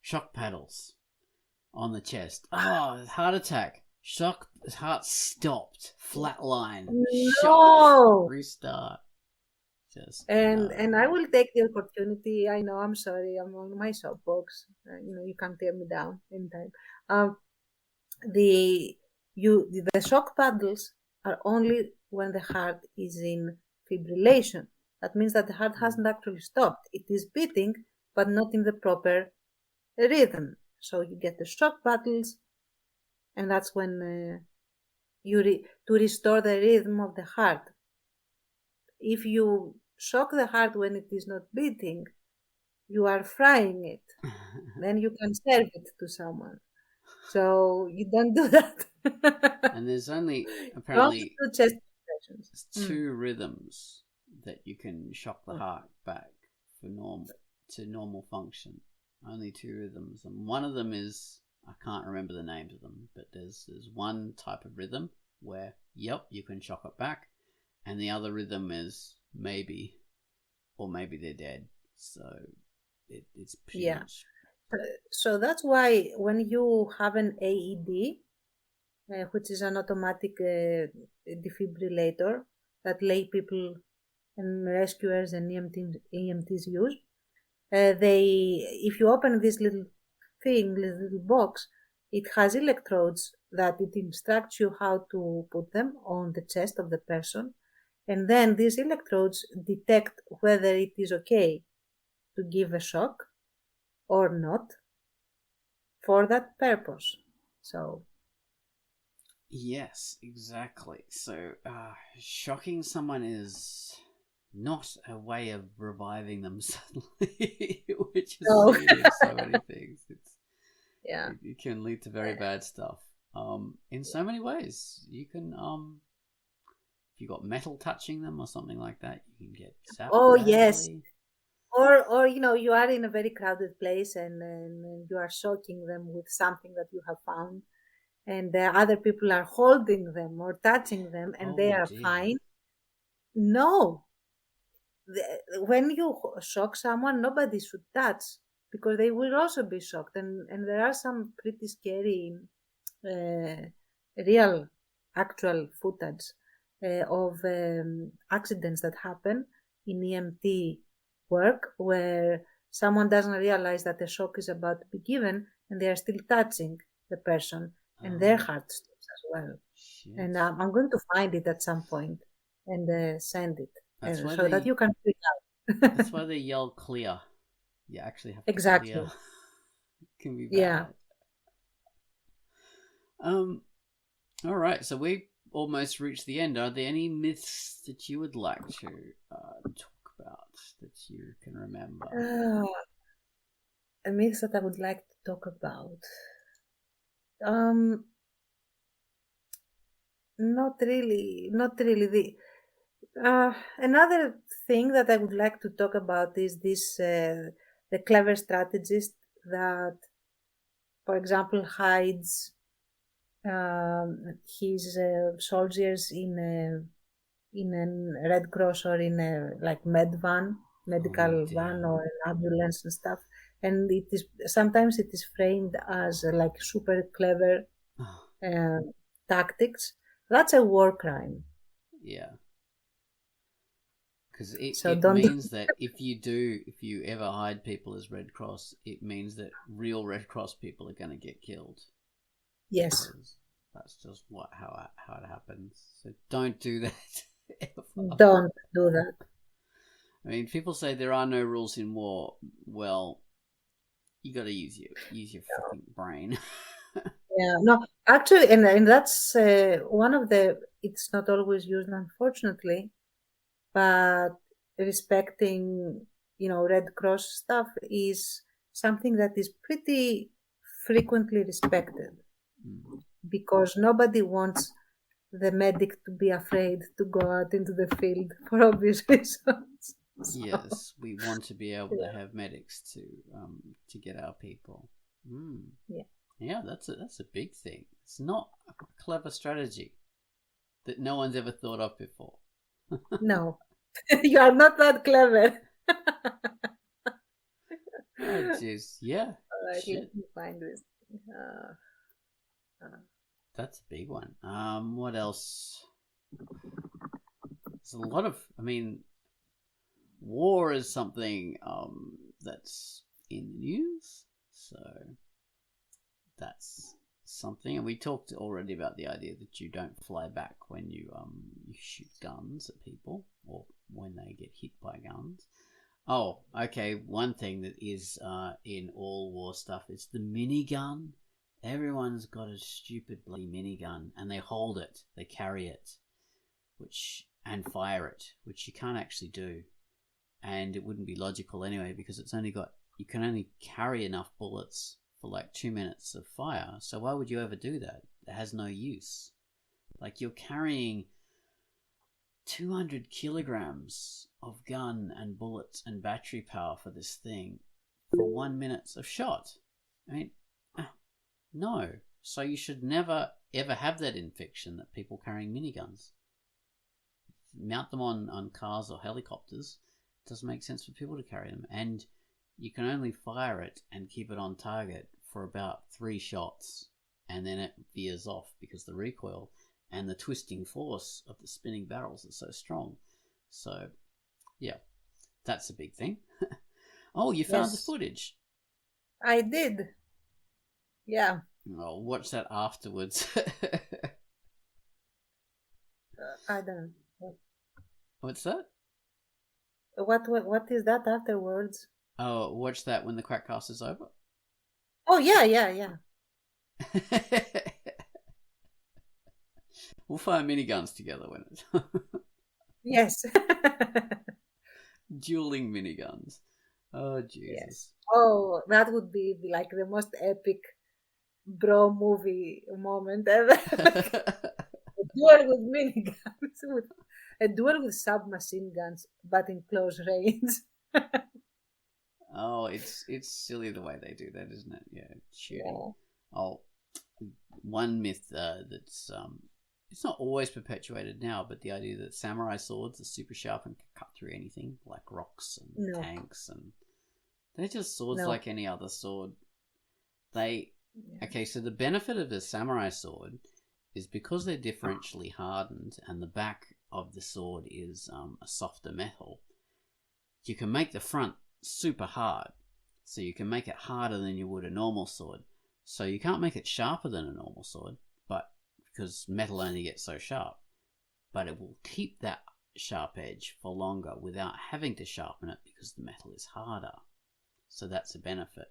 shock paddles on the chest. Oh, heart attack. Shock, heart stopped, flatline, shock, restart. And I will take the opportunity. I know, I'm sorry, I'm on my soapbox. You can tear me down anytime. The shock paddles are only when the heart is in fibrillation. That means that the heart hasn't actually stopped. It is beating, but not in the proper rhythm. So you get the shock paddles, and that's when to restore the rhythm of the heart. If you shock the heart when it is not beating, you are frying it. Then you can serve it to someone. So you don't do that. And there's only apparently chest two rhythms that you can shock the heart back for normal function. Only two rhythms, and one of them is, I can't remember the names of them, but there's one type of rhythm where you can shock it back, and the other rhythm is maybe they're dead. So it's pretty much. So that's why when you have an AED, which is an automatic defibrillator that lay people and rescuers and EMTs use, if you open this little box, it has electrodes that it instructs you how to put them on the chest of the person, and then these electrodes detect whether it is okay to give a shock or not for that purpose. So yes, exactly. So shocking someone is not a way of reviving them suddenly, which is seen in so many things. It can lead to very bad stuff. In so many ways, you can if you got metal touching them or something like that, you can get zapped. Oh badly. Yes. Or you are in a very crowded place and you are shocking them with something that you have found, and the other people are holding them or touching them, and they are fine. No. When you shock someone, nobody should touch, because they will also be shocked. And there are some pretty scary real actual footage of accidents that happen in EMT work, where someone doesn't realize that the shock is about to be given, and they are still touching the person, and their heart stops as well. Shit. And I'm going to find it at some point and send it that you can freak out. That's why they yell clear. You actually have to exactly. Clear. It can be bad. All right, so we almost reached the end. Are there any myths that you would like to talk about that you can remember? A myth that I would like to talk about. Not really. Another thing that I would like to talk about is this the clever strategist that, for example, hides his soldiers in a Red Cross or in a like medical van or an ambulance and stuff. And it is sometimes it is framed as like super clever tactics. That's a war crime. Yeah. Because it don't means that if you ever hide people as Red Cross, it means that real Red Cross people are going to get killed. Yes. Because that's just how it happens. So don't do that. Ever. Don't do that. I mean, people say there are no rules in war. Well, you got to use your fucking brain. Yeah, no, actually, and that's one of the. It's not always used, unfortunately, but respecting, Red Cross stuff is something that is pretty frequently respected because nobody wants the medic to be afraid to go out into the field for obvious reasons. So, yes, we want to be able to have medics to get our people. Yeah, that's a big thing. It's not a clever strategy that no one's ever thought of before. No, you are not that clever. Oh, jeez, yeah. All right, let me find this. That's a big one. What else? There's a lot of. I mean, war is something that's in the news, so that's something. And we talked already about the idea that you don't fly back when you shoot guns at people or when they get hit by guns. Oh, okay. One thing that is in all war stuff is the minigun. Everyone's got a stupid bloody minigun, and they hold it, they carry it, and fire it, which you can't actually do, and it wouldn't be logical anyway because you can only carry enough bullets for like 2 minutes of fire. So why would you ever do that? It has no use. Like, you're carrying 200 kilograms of gun and bullets and battery power for this thing for 1 minute of shot. I mean, no. So you should never ever have that in fiction, that people carrying miniguns. Mount them on cars or helicopters. It doesn't make sense for people to carry them. And you can only fire it and keep it on target for about 3 shots. And then it veers off because the recoil and the twisting force of the spinning barrels is so strong. So, yeah, that's a big thing. Oh, you found the footage. I did. Yeah. I'll watch that afterwards. I don't know. What's that? What is that afterwards? Oh, watch that when the QUACKCAST is over. Oh, yeah. We'll fire miniguns together when it's Yes. dueling miniguns. Oh, Jesus. Yes. Oh, that would be like the most epic bro movie moment ever. A duel with miniguns, a duel with submachine guns, but in close range. Oh, it's silly the way they do that, isn't it? Yeah, shooting. Yeah. Oh, one myth that's it's not always perpetuated now, but the idea that samurai swords are super sharp and can cut through anything, like rocks and tanks, and they're just swords like any other sword. Okay, so the benefit of the samurai sword is because they're differentially hardened and the back of the sword is a softer metal, you can make the front super hard. So you can make it harder than you would a normal sword. So you can't make it sharper than a normal sword, but because metal only gets so sharp. But it will keep that sharp edge for longer without having to sharpen it because the metal is harder. So that's a benefit.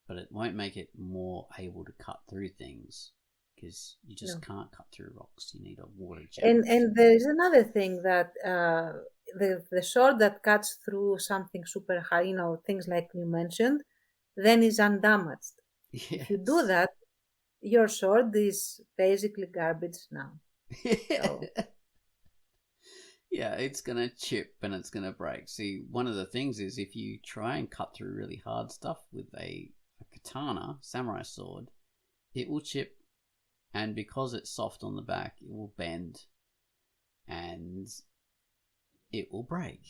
But it won't make it more able to cut through things because you just can't cut through rocks. You need a water jet. And there is another thing that the sword that cuts through something super hard, things like you mentioned, then is undamaged. Yes. If you do that, your sword is basically garbage now. So. Yeah, it's going to chip and it's going to break. See, one of the things is if you try and cut through really hard stuff with a katana, samurai sword, it will chip, and because it's soft on the back, it will bend, and it will break.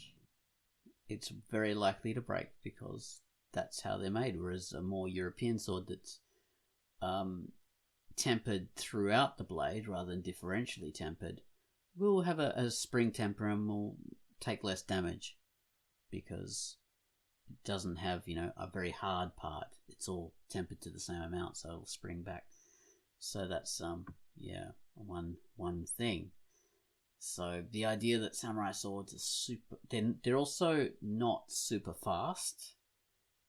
It's very likely to break because that's how they're made, whereas a more European sword that's tempered throughout the blade rather than differentially tempered will have a spring temper and will take less damage because it doesn't have, a very hard part. It's all tempered to the same amount, so it'll spring back. So that's one thing. So the idea that samurai swords are super, they're also not super fast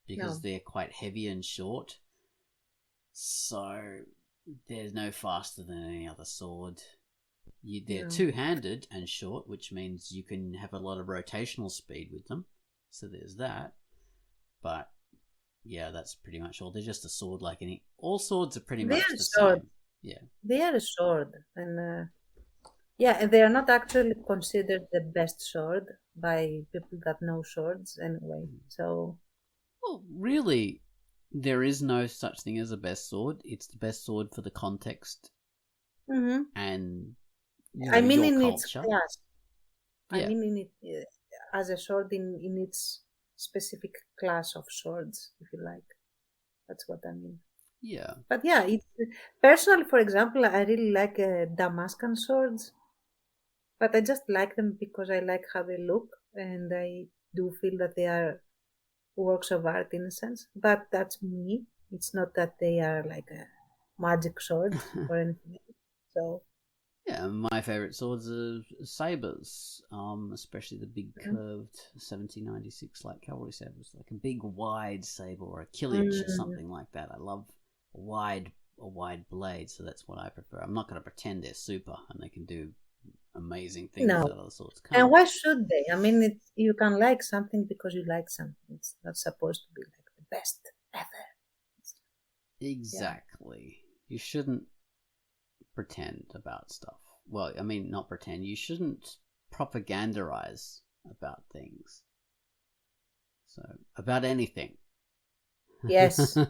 because they're quite heavy and short. So they're no faster than any other sword. They're two-handed and short, which means you can have a lot of rotational speed with them. So there's that. But yeah, that's pretty much all. They're just a sword like any. All swords are pretty much the same. Yeah, they are a sword, and and they are not actually considered the best sword by people that know swords anyway. So, well, really, there is no such thing as a best sword. It's the best sword for the context and I mean, your in culture. its class. Yeah. I mean, in it as a sword in its specific class of swords, if you like. That's what I mean. Yeah. But yeah, personally, for example, I really like Damascus swords, but I just like them because I like how they look, and I do feel that they are works of art in a sense. But that's me. It's not that they are like a magic sword or anything else. So yeah, my favorite swords are sabers, especially the big curved 1796 like cavalry sabers, like a big wide saber or a kilich or something like that. I love a wide blade, so that's what I prefer. I'm not going to pretend they're super and they can do amazing things that other swords can't. And why should they? I mean, you can like something because you like something. It's not supposed to be like the best ever. Exactly. You shouldn't pretend about stuff. Well, I mean, not pretend. You shouldn't propagandize about things. So, about anything. Yes. We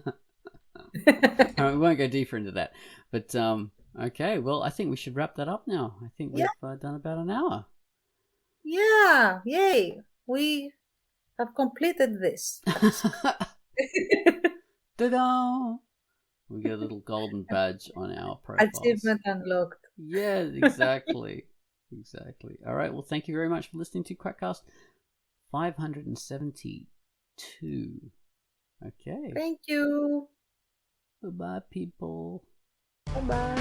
won't go deeper into that. But, okay, well, I think we should wrap that up now. I think we've done about an hour. Yeah, yay. We have completed this. Ta-da! We get a little golden badge on our profiles. Achievement unlocked. Yeah, exactly. Exactly. All right, well, thank you very much for listening to QUACKCAST 572. Okay. Thank you. Bye-bye, people. Bye-bye.